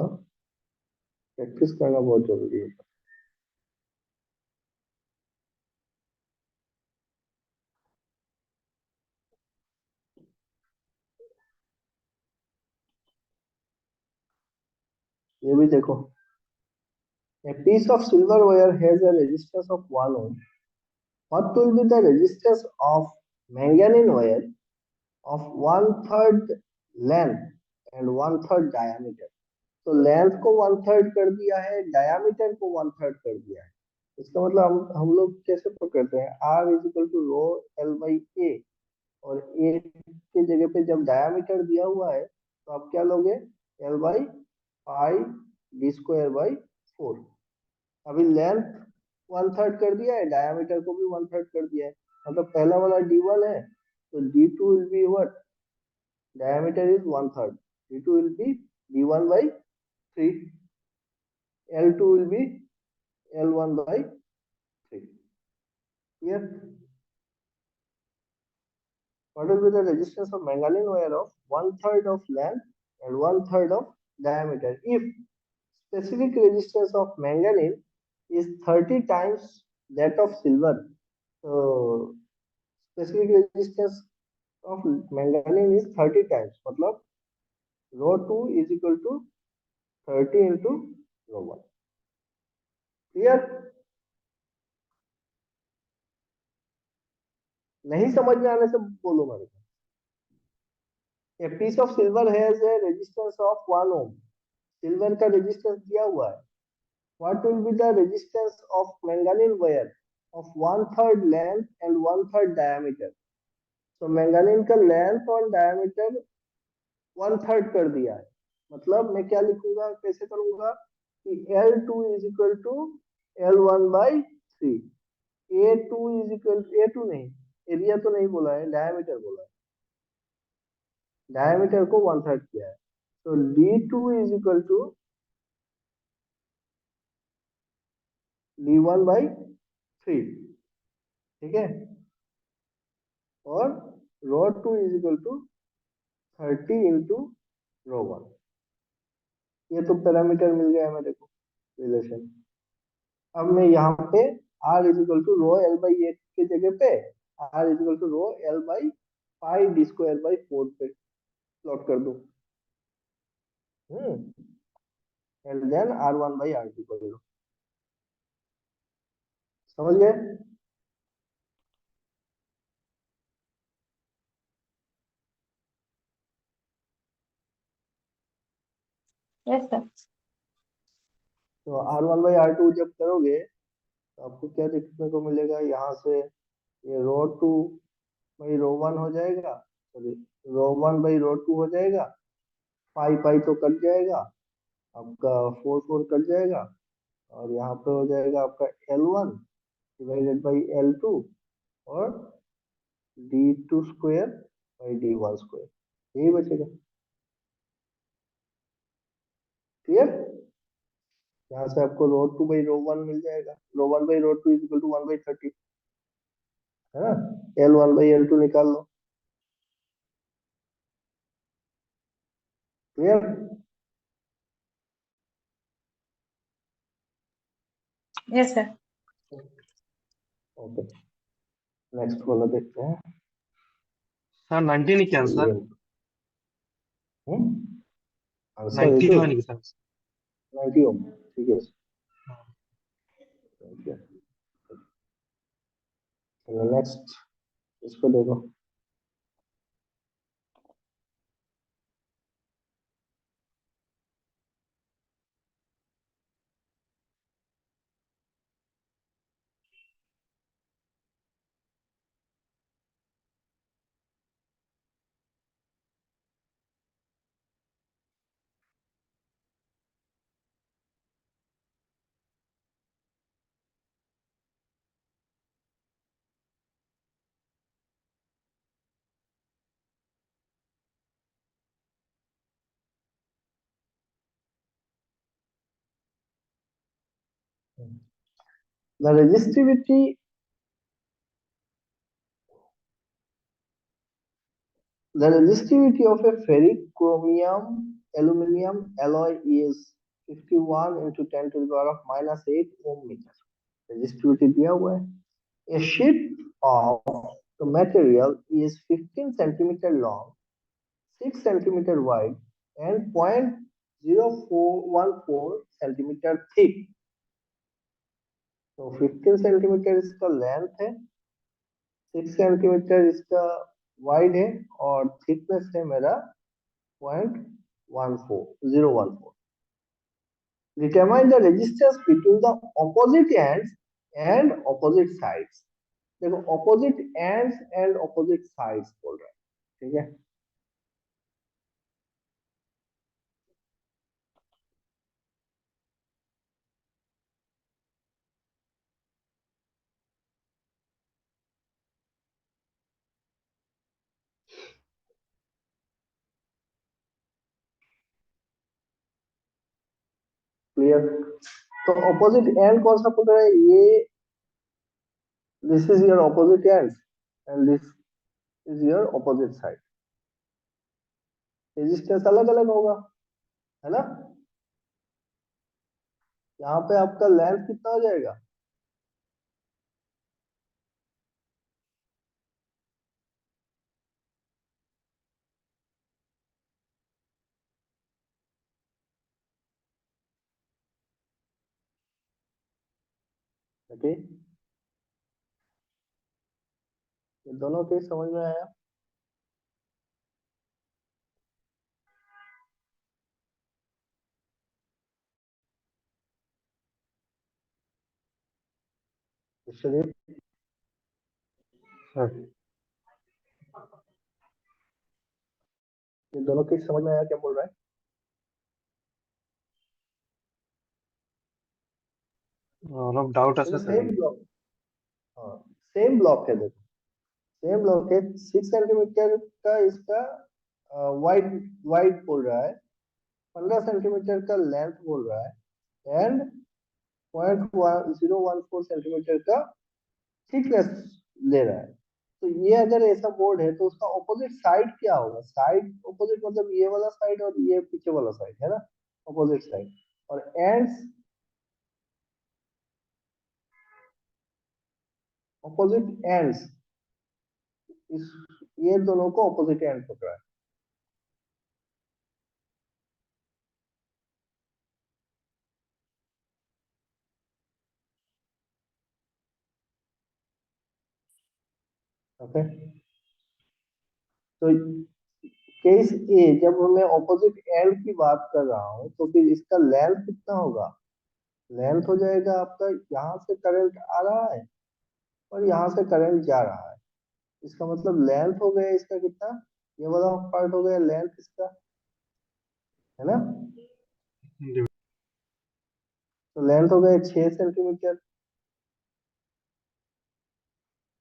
प्रैक्टिस करना बहुत जरूरी है। ये भी देखो, a piece of silver wire has a resistance of 1 ohm. What will be the resistance of manganese wire of one third length and one third diameter? तो लेंथ को वन थर्ड कर दिया है, डायामीटर को वन थर्ड कर दिया है। इसका मतलब हम लोग कैसे पकड़ते हैं, R is equal to rho L by A, और ए की जगह पे जब डायामीटर दिया हुआ है तो आप क्या लोगे, L by pi D square by 4। अभी लेंथ वन थर्ड कर दिया है, डायामीटर को भी वन थर्ड कर दिया है, मतलब पहला वाला d1 है तो d2 will be what, diameter is one third, d2 will be d1 by 3, l2 will be l1 by 3. Here, what will be the resistance of manganese wire of one third of length and one third of diameter if specific resistance of manganese is 30 times that of silver? So specific resistance of manganese is 30 times, मतलब rho 2 is equal to 30 into rho 1. Clear? नहीं समझ में आने से बोलो मेरे को। A piece of silver has a resistance of 1 ohm. Silver का रेजिस्टेंस दिया हुआ है। What will be the resistance of manganese wire of one third length and one third diameter? तो मैंगानीन का लेंथ और डायमीटर वन थर्ड कर दिया है, मतलब मैं क्या लिखूंगा, कैसे करूंगा कि L2 is equal to L1 by 3, A2 is equal to, A2 नहीं, एरिया तो नहीं बोला है, डायमीटर बोला है, डायमीटर को वन थर्ड किया है, तो D2 is equal to D1 by 3, ठीक है, और rho 2 is equal to 30 into rho 1। ये तो पैरामीटर मिल गया मेरे को, रिलेशन। अब मैं यहाँ पे r is equal to rho L by A की जगह पे r is equal to rho L by pi D square by 4 पे प्लॉट कर दूं, and then r1 by r2 कर लो। समझ गए? Yes sir. तो r1 बाई r2 जब करोगे तो आपको क्या देखने को मिलेगा, यहाँ से ये रो 2 बाई रो 1 हो जाएगा, सॉरी रो 1 बाई रो 2 हो जाएगा, पाई पाई तो कट जाएगा आपका, 4 कट जाएगा, और यहाँ पे हो जाएगा आपका L1 डिवाइडेड बाई L2 और D2 square by D1 square, यही बचेगा। क्लियर? यहाँ से आपको रो 2 बाई रो 1 मिल जाएगा, rho 1 by rho 2 is equal to 1 by 30, है ना, L1 बाई L2 निकाल लो। Clear? Yes sir. Okay, next वाला देखते हैं। सर 19 क्या आंसर? आंसर 90 इट जो है इज नहीं सर? 90 ओम, ठीक है, चलो नेक्स्ट, इसको देखो। The resistivity of a ferric chromium aluminum alloy is 51 into 10 to the power of minus 8 ohm meter. Resistivity दिया हुआ है। A sheet of the material is 15 centimeter long, 6 centimeter wide, and 0.014 centimetre thick. तो 15 centimetre इसका length है, 6 centimetre इसका wide है, और thickness है मेरा 0.14। Determine the resistance between the opposite ends and opposite sides। देखो opposite ends and opposite sides बोल रहा है, ठीक है। क्लियर। तो ऑपोजिट एंड कौन सा पकड़ा है, ये this is your opposite and and this is your opposite side. Resistance अलग अलग होगा, है ना। यहाँ पे आपका लेंथ कितना हो जाएगा, ओके। ये दोनों के समझ में आया। चलिए, हाँ, ये दोनों के समझ में आया क्या बोल रहा है। অলপ ডাউট আছে देखो স্যার। सेम ब्लॉक, हाँ सेम ब्लॉक है, देखो सेम ब्लॉक है। 6 सेंटीमीटर का इसका वाइड वाइड बोल रहा है, 15 सेंटीमीटर का लेंथ बोल रहा है, एंड 0.014 सेंटीमीटर का थिकनेस ले रहा है। तो ये अगर ऐसा बोर्ड है तो उसका ऑपोजिट साइड क्या होगा, साइड ऑपोजिट मतलब ये वाला साइड और ये पीछे वाला साइड, है ना, ऑपोजिट साइड। और एंड्स ऑपोजिट एंड्स, इस ये दोनों को ऑपोजिट एंड पकड़ा है। ओके, तो केस ए जब मैं ऑपोजिट एंड की बात कर रहा हूं तो फिर इसका लेंथ कितना होगा, लेंथ हो जाएगा आपका, यहाँ से करंट आ रहा है और यहाँ से करंट जा रहा है। इसका मतलब लेंथ हो गया इसका कितना, ये वाला पार्ट हो गया लेंथ इसका, है ना। तो लेंथ हो गया 6 सेंटीमीटर।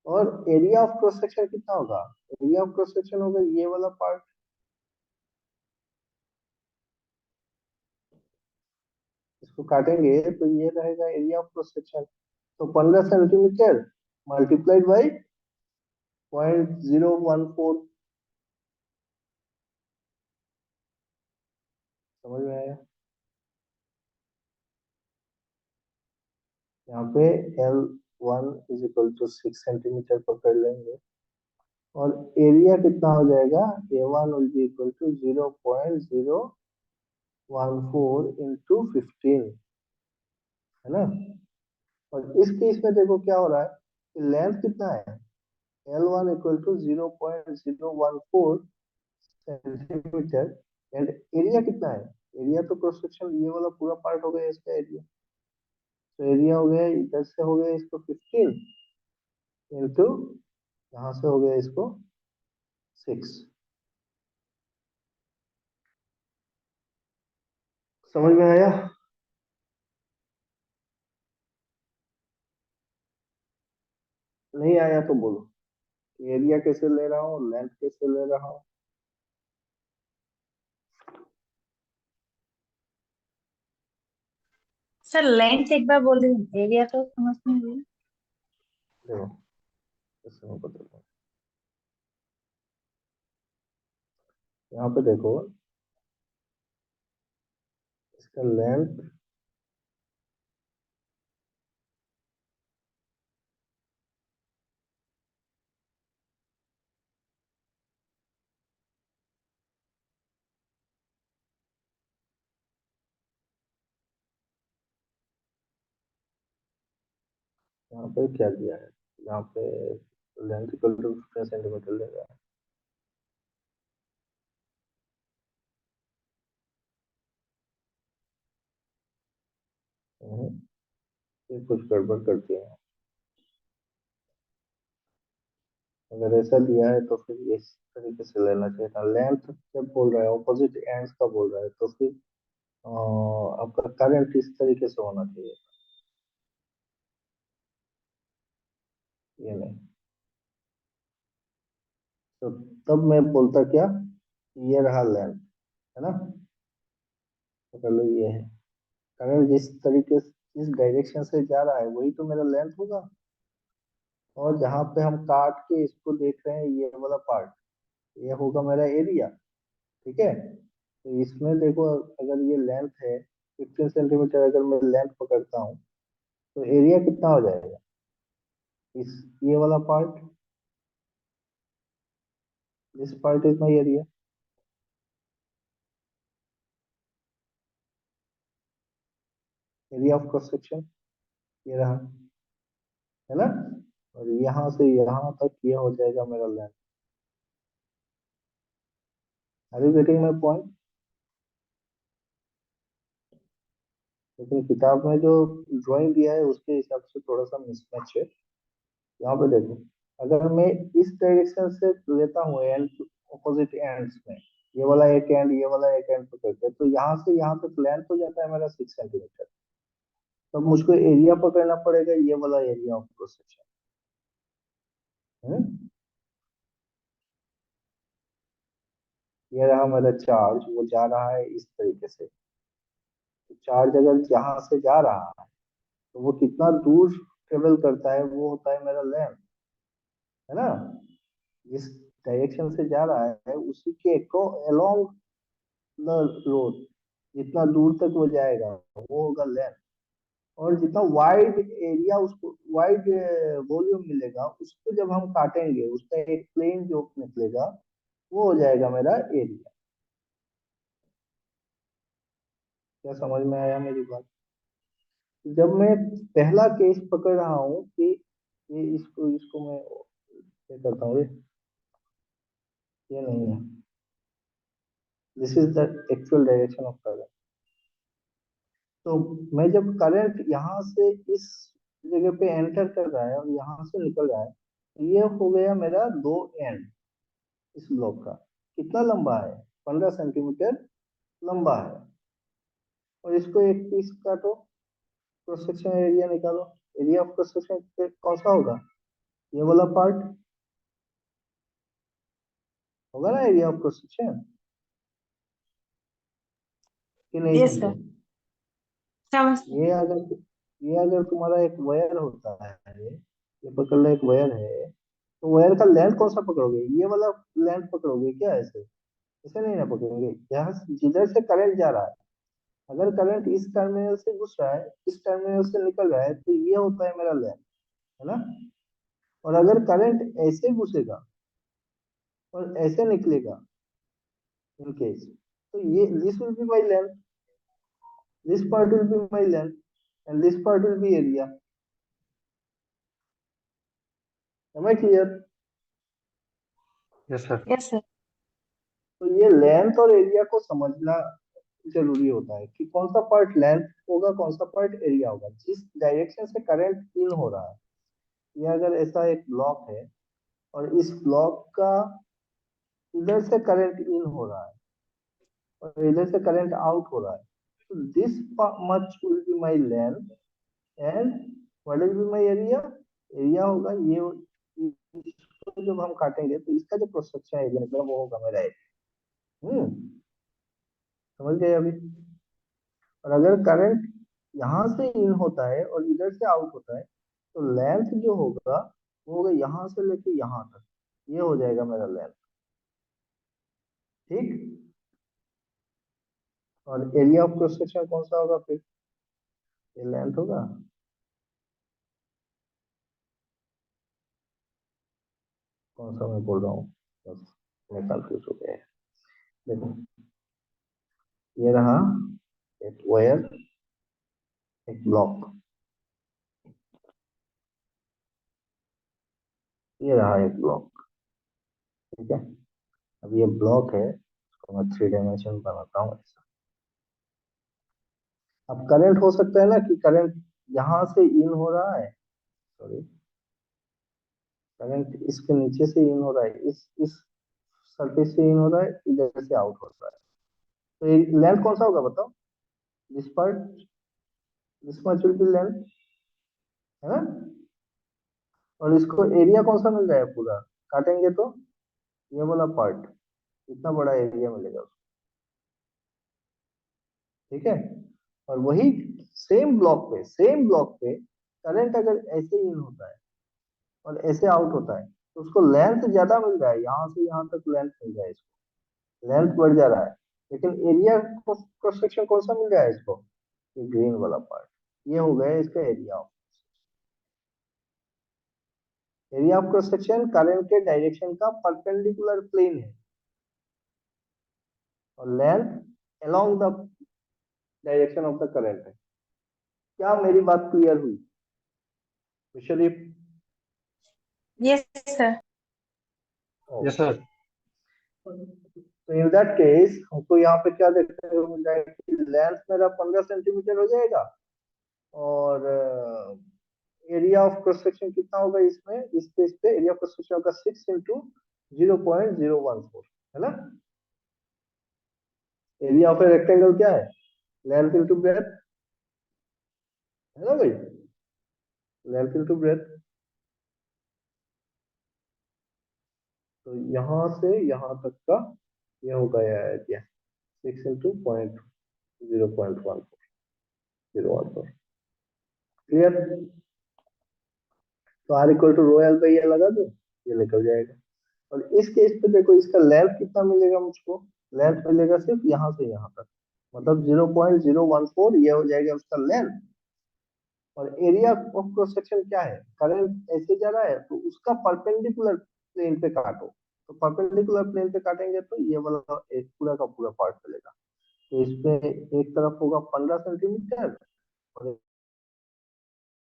और एरिया ऑफ क्रॉस सेक्शन कितना होगा, एरिया ऑफ क्रॉस सेक्शन होगा ये वाला पार्ट। इसको काटेंगे तो ये रहेगा एरिया ऑफ क्रॉस सेक्शन। तो 15 सेंटीमीटर मल्टीप्लाइड बाई 0.014। समझ में आया। यहाँ पे L1 = 6 सेंटीमीटर पकड़ लेंगे, और एरिया कितना हो जाएगा, A1 = 0.014 इंटू 15, है ना। और इस केस में देखो क्या हो रहा है, लेंथ कितना है, L1 = 0.014 सेंटीमीटर, एंड एरिया कितना है, एरिया तो क्रॉस सेक्शन ये वाला पूरा पार्ट हो गया इसका एरिया। तो एरिया हो गया इधर से हो गया इसको 15 इंटू यहाँ से हो गया इसको 6। समझ में आया। नहीं आया तो बोलो, एरिया कैसे ले रहा हूँ, लेंथ कैसे ले रहा हूँ। सर लेंथ एक बार बोल दीजिए, एरिया तो समझ में नहीं। देखो इससे मैं बताता हूँ। यहाँ पे देखो इसका लेंथ यहाँ पे क्या दिया है, यहाँ पे लेंथ इक्वल टू 15 सेंटीमीटर लेगा। हम्म, ये कुछ गड़बड़ कर दिया है। अगर ऐसा दिया है तो फिर इस तरीके से लेना चाहिए था। लेंथ जब बोल रहा है ऑपोजिट एंड्स का बोल रहा है तो फिर आपका करंट इस तरीके से होना चाहिए, ये नहीं। तो तब मैं बोलता क्या, ये रहा लेंथ, है ना। पकड़ लो ये है करंट, जिस तरीके से जिस डायरेक्शन से जा रहा है वही तो मेरा लेंथ होगा। और जहाँ पे हम काट के इसको देख रहे हैं ये वाला पार्ट, ये होगा मेरा एरिया। ठीक है, तो इसमें देखो, अगर ये लेंथ है 15 सेंटीमीटर, अगर मैं लेंथ पकड़ता हूँ तो एरिया कितना हो जाएगा, इस ये वाला part, this part is my area. Area of cross section ये रहा, है ना। और यहाँ से यहाँ तक ये हो जाएगा मेरा length. Are you getting my point. लेकिन किताब में जो ड्राइंग दिया है उसके हिसाब से थोड़ा सा मिसमैच है। यहाँ पे देखो, अगर मैं इस डायरेक्शन से लेता हूँ एंड, ऑपोजिट एंड्स में, ये वाला एक एंड ये वाला एक एंड पकड़ते हैं, तो यहाँ से यहाँ तक लेंथ हो जाता है मेरा 6 सेंटीमीटर। तब मुझको एरिया पकड़ना पड़ेगा, ये वाला एरिया ऑफ क्रॉस सेक्शन। ये रहा मेरा चार्ज, वो जा रहा है इस तरीके से। तो चार्ज अगर यहाँ से जा रहा है तो वो कितना दूर ट्रेवल करता है, वो होता है मेरा लेंथ, है ना। जिस डायरेक्शन से जा रहा है उसी के अलोंग द रोड, जितना दूर तक वो जाएगा वो होगा लेंथ। और जितना वाइड एरिया, उसको वाइड वॉल्यूम मिलेगा, उसको जब हम काटेंगे उसका एक प्लेन जो निकलेगा, वो हो जाएगा मेरा एरिया। क्या समझ में आया मेरी बात। जब मैं पहला केस पकड़ रहा हूँ कि ये इसको इसको मैं क्या करता हूँ, ये नहीं है, this is the actual direction of current. तो मैं जब करंट यहाँ से इस जगह पे एंटर कर रहा है और यहाँ से निकल रहा है, तो ये हो गया मेरा दो एंड इस ब्लॉक का। कितना लंबा है, 15 सेंटीमीटर लंबा है। और इसको एक पीस काटो, क्रॉस सेक्शन एरिया निकालो। एरिया ऑफ क्रॉस सेक्शन कौन सा होगा, ये वाला पार्ट होगा ना एरिया ऑफ क्रॉस सेक्शन, कि नहीं यस समझे। सर, समझ। ये अगर ये अगर तुम्हारा एक वायर होता है, ये पकड़ लो एक वायर है, तो वायर का लेंथ कौन सा पकड़ोगे, ये वाला लेंथ पकड़ोगे क्या, ऐसे ऐसे नहीं ना पकड़ोगे। यहाँ जिधर से करंट जा रहा है, अगर करंट इस टर्मिनल से घुस रहा है इस टर्मिनल से निकल रहा है, तो ये होता है मेरा लेंथ, है ना। और अगर करंट ऐसे घुसेगा और ऐसे निकलेगा इन केस, तो ये this will be my length, this part will be my length, and this part will be area. Am I clear. Yes sir. Yes sir. तो ये लेंथ और एरिया को समझना जरूरी होता है कि कौन सा पार्ट लेंथ होगा, कौन सा पार्ट एरिया होगा, जिस डायरेक्शन से करंट इन हो रहा है। ये अगर ऐसा एक ब्लॉक है और इस ब्लॉक का इधर से करंट इन हो रहा है और इधर से करंट आउट हो रहा है, तो this much will be my length, and what will be my area. Area होगा ये, इसको जब हम काटेंगे तो इसका जो क्रॉस सेक्शन एरिया निकलेगा वो होगा मेरा एरिया। समझ गए अभी। और अगर करंट यहाँ से इन होता है और इधर से आउट होता है, तो लेंथ जो होगा वो होगा यहाँ से लेके यहाँ तक, ये हो जाएगा मेरा लेंथ। ठीक। और एरिया ऑफ क्रॉस सेक्शन कौन सा होगा फिर, ये लेंथ होगा। कौन सा मैं बोल रहा हूँ, बस मैं कंफ्यूज हो गया है। देखो, ये रहा एक वायर, एक ब्लॉक, ये रहा एक ब्लॉक। ठीक है, अब ये ब्लॉक है, इसको मैं 3 डायमेंशन बनाता हूँ ऐसा। अब करंट हो सकता है ना कि करंट यहाँ से इन हो रहा है, सॉरी, करंट इसके नीचे से इन हो रहा है, इस सरफेस से इन हो रहा है, इधर से आउट हो रहा है। तो ये लेंथ कौन सा होगा बताओ? This part, this much will be length, है ना? और इसको एरिया कौन सा मिल जाएगा पूरा, काटेंगे तो ये वाला पार्ट, इतना बड़ा एरिया मिलेगा उसको। ठीक है, और वही सेम ब्लॉक पे करंट अगर ऐसे इन होता है और ऐसे आउट होता है तो उसको लेंथ ज्यादा मिल रहा है, यहाँ से यहाँ तक लेंथ मिल रहा है, इसको लेंथ बढ़ जा रहा है। लेकिन एरिया क्रॉस सेक्शन कौन सा मिल रहा है इसको? ये ग्रीन वाला पार्ट, ये हो गया इसका area. Area of cross section current के डायरेक्शन का परपेंडिकुलर प्लेन है, और length along the direction of the current है। क्या मेरी बात क्लियर हुई Sharif? Yes sir. Yes sir. तो इन दैट केस हमको यहाँ पे क्या देखने को मिल जाएगा कि लेंथ मेरा 15 सेंटीमीटर हो जाएगा, और एरिया ऑफ क्रॉस सेक्शन कितना होगा इसमें, इस केस पे एरिया ऑफ क्रॉस सेक्शन होगा 6 × 0.014, है ना? एरिया ऑफ ए रेक्टेंगल क्या है? लेंथ इंटू ब्रेथ, है ना भाई? Length into breadth. तो यहाँ से यहाँ तक का ये होगा एरिया 6 × 0.014, क्लियर? तो R equal to rho L by L लगा दो, ये निकल जाएगा। और इस केस पे देखो इसका लेंथ कितना मिलेगा मुझको, लेंथ मिलेगा सिर्फ यहाँ से यहाँ तक, मतलब 0.014 ये हो जाएगा उसका लेंथ। और एरिया ऑफ क्रॉस सेक्शन क्या है, करंट ऐसे जा रहा है तो उसका परपेंडिकुलर प्लेन पे काटो, तो परपेंडिकुलर प्लेन पे काटेंगे तो ये वाला एक पूरा का पूरा पार्ट चलेगा। तो इसमें एक तरफ होगा 15 सेंटीमीटर और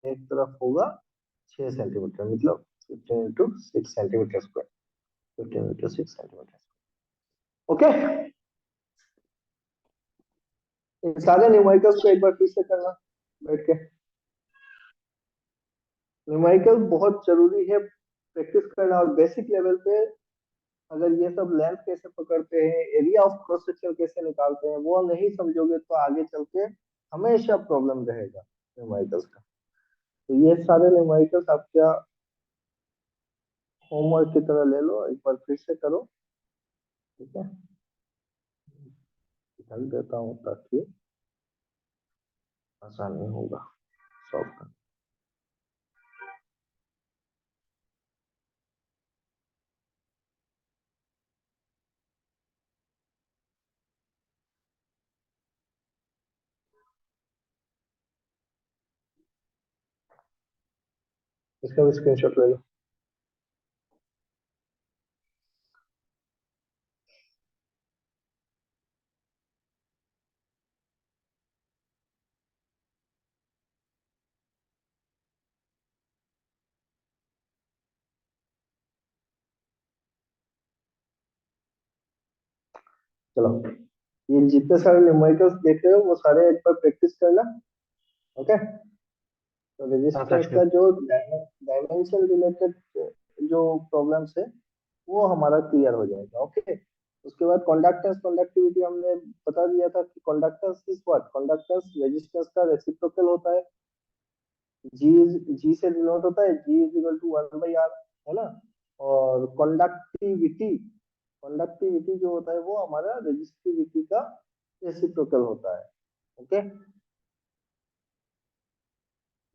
एक तरफ होगा 6 सेंटीमीटर, मतलब 15 × 6 सेंटीमीटर स्क्वायर, 15 × 6 सेंटीमीटर। ओके, इन सारे न्यूमेरिकल्स को एक बार फिर से करना बैठ के। न्यूमेरिकल बहुत जरूरी है प्रैक्टिस करना, और बेसिक लेवल पे अगर ये सब लेंथ कैसे पकड़ते हैं, एरिया ऑफ क्रॉस सेक्शन कैसे निकालते हैं, वो नहीं समझोगे तो आगे चल के हमेशा प्रॉब्लम रहेगा न्यूमेरिकल्स का। तो ये सारे न्यूमेरिकल्स आप क्या होमवर्क की तरह ले लो, एक बार फिर से करो। ठीक है, ध्यान देता हूँ ताकि आसानी होगा सॉल्व करना। इसका भी स्क्रीनशॉट ले लो। चलो, ये जितने सारे न्यूमेरिकल्स देख रहे हो वो सारे एक बार प्रैक्टिस करना। ओके, तो हाँ रेजिस्टेंस सर। का जो डायमेंशन रिलेटेड जो प्रॉब्लम्स है वो हमारा क्लियर हो जाएगा। ओके, उसके बाद कंडक्टेंस कंडक्टिविटी हमने बता दिया था कि conductance is what, conductance resistance का रेसिप्रोकल होता है, जी जी से डिनोट होता है, जी इज इक्वल टू 1/r, है ना? और कंडक्टिविटी, कंडक्टिविटी जो होता है वो हमारा रेजिस्टिविटी का रेसिप्रोकल होता है। ओके,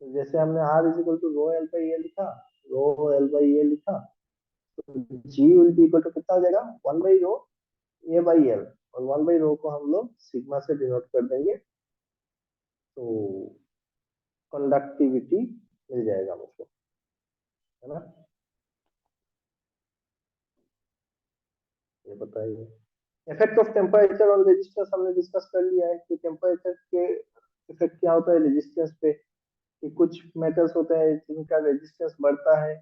तो जैसे हमने R is equal to rho L by A लिखा, रो एल बाई ए लिखा, तो G will be equal to कितना हो जाएगा, 1/रो ए बाई एल, और 1/रो को हम लोग सिग्मा से डिनोट कर देंगे, तो कंडक्टिविटी मिल जाएगा मुझको, है ना? ये बताइए, effect of temperature on resistance हमने डिस्कस कर लिया है कि टेम्परेचर के इफेक्ट क्या होता है रेजिस्टेंस पे, कि कुछ मेटल्स होते हैं जिनका रेजिस्टेंस बढ़ता है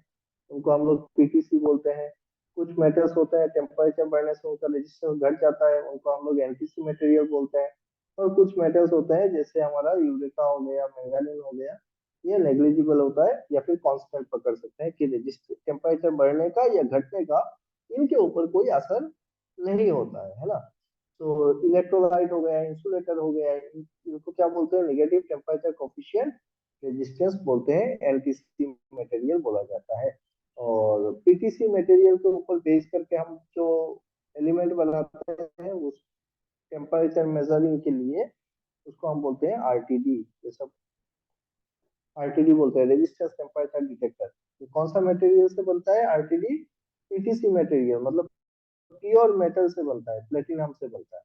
उनको हम लोग पीटीसी बोलते हैं। कुछ मेटल्स होते हैं टेम्परेचर बढ़ने से उनका रेजिस्टेंस घट जाता है, उनको हम लोग एनटीसी मटेरियल बोलते हैं। और कुछ मेटल्स होते हैं जैसे हमारा यूरेका हो गया, मैंगानीज हो गया, ये नेग्लिजिबल होता है या फिर कांस्टेंट पकड़ सकते हैं कि टेम्परेचर बढ़ने का या घटने का इनके ऊपर कोई असर नहीं होता है ना। तो इलेक्ट्रोलाइट हो गया, इंसुलेटर हो गया, इनको क्या बोलते हैं, नेगेटिव टेम्परेचर कोफिशिएंट रेजिस्टेंस बोलते हैं, एलटीसी मटेरियल बोला जाता है। और पीटीसी मटेरियल के ऊपर बेस करके हम जो एलिमेंट बनाते हैं उस टेम्परेचर मेजरिंग के लिए उसको हम बोलते हैं आरटीडी। ये सब आरटीडी बोलते हैं, रेजिस्टेंस टेम्परेचर डिटेक्टर। तो कौन सा मटेरियल से बनता है आरटीडी? पीटीसी मटेरियल, मतलब प्योर मेटल से बनता है, प्लेटिनम से बनता है।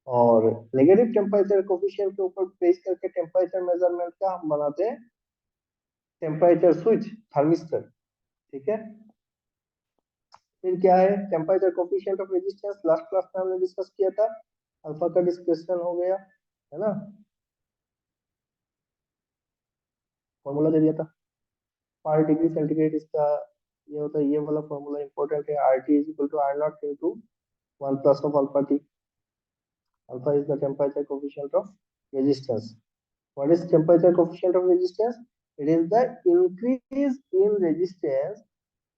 और नेगेटिव टेम्परेचर कोफिशिएंट के ऊपर बेस करके टेम्परेचर मेजरमेंट का हम बनाते हैं टेम्परेचर स्विच, थर्मिस्टर। ठीक है, फिर क्या है temperature coefficient of resistance, last class में हमने डिस्कस किया था, अल्फा का डिस्कशन हो गया है ना, फॉर्मूला दे दिया था। पर डिग्री सेंटीग्रेड इसका ये होता है, ये वाला फॉर्मूला इंपॉर्टेंट है, RT is equal to R not into 1 plus of alpha T. Alpha is the temperature coefficient of resistance. What is temperature coefficient of resistance? It is the increase in resistance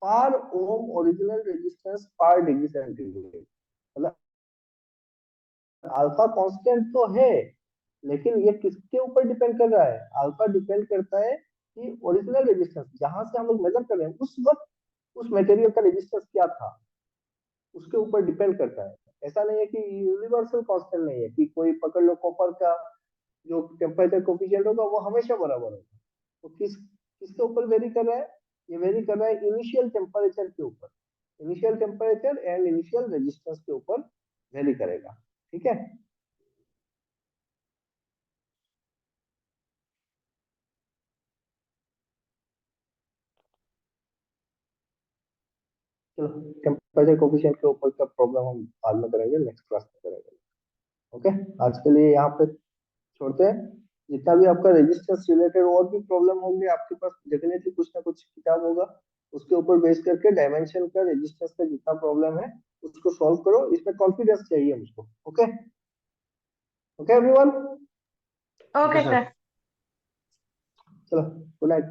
per ohm original resistance per degree centigrade। मतलब alpha constant तो है, लेकिन ये किसके ऊपर depend कर रहा है? अल्फा डिपेंड करता है कि ओरिजिनल रेजिस्टेंस जहां से हम लोग मेजर कर रहे हैं उस वक्त उस मटेरियल का रेजिस्टेंस क्या था, उसके ऊपर डिपेंड करता है। ऐसा नहीं है कि यूनिवर्सल कांस्टेंट नहीं है कि कोई पकड़ लो कॉपर का जो टेम्परेचर कोफिशिएंट होगा वो हमेशा बराबर होगा। तो किसके ऊपर वेरी कर रहा है? ये वेरी कर रहा है इनिशियल टेम्परेचर के ऊपर, initial temperature and initial resistance के ऊपर वेरी करेगा। ठीक है, चलो टेम्परेचर कोफिशिएंट के ऊपर का प्रॉब्लम हम बाद में करेंगे, नेक्स्ट क्लास में करेंगे। ओके, आज के लिए यहाँ पे छोड़ते हैं। जितना भी आपका रेजिस्टेंस रिलेटेड और भी प्रॉब्लम होंगे आपके पास, डेफिनेटली कुछ ना कुछ किताब होगा, उसके ऊपर बेस करके डायमेंशन का, रेजिस्टेंस का जितना प्रॉब्लम है उसको सॉल्व करो। इसमें कॉन्फिडेंस चाहिए मुझको। Okay, okay everyone, okay sir. Sir, चलो गुड नाइट।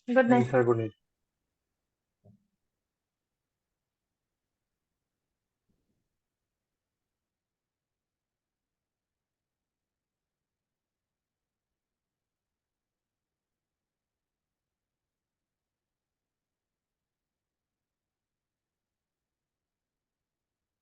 गुड जी नाइट। Sir, good night.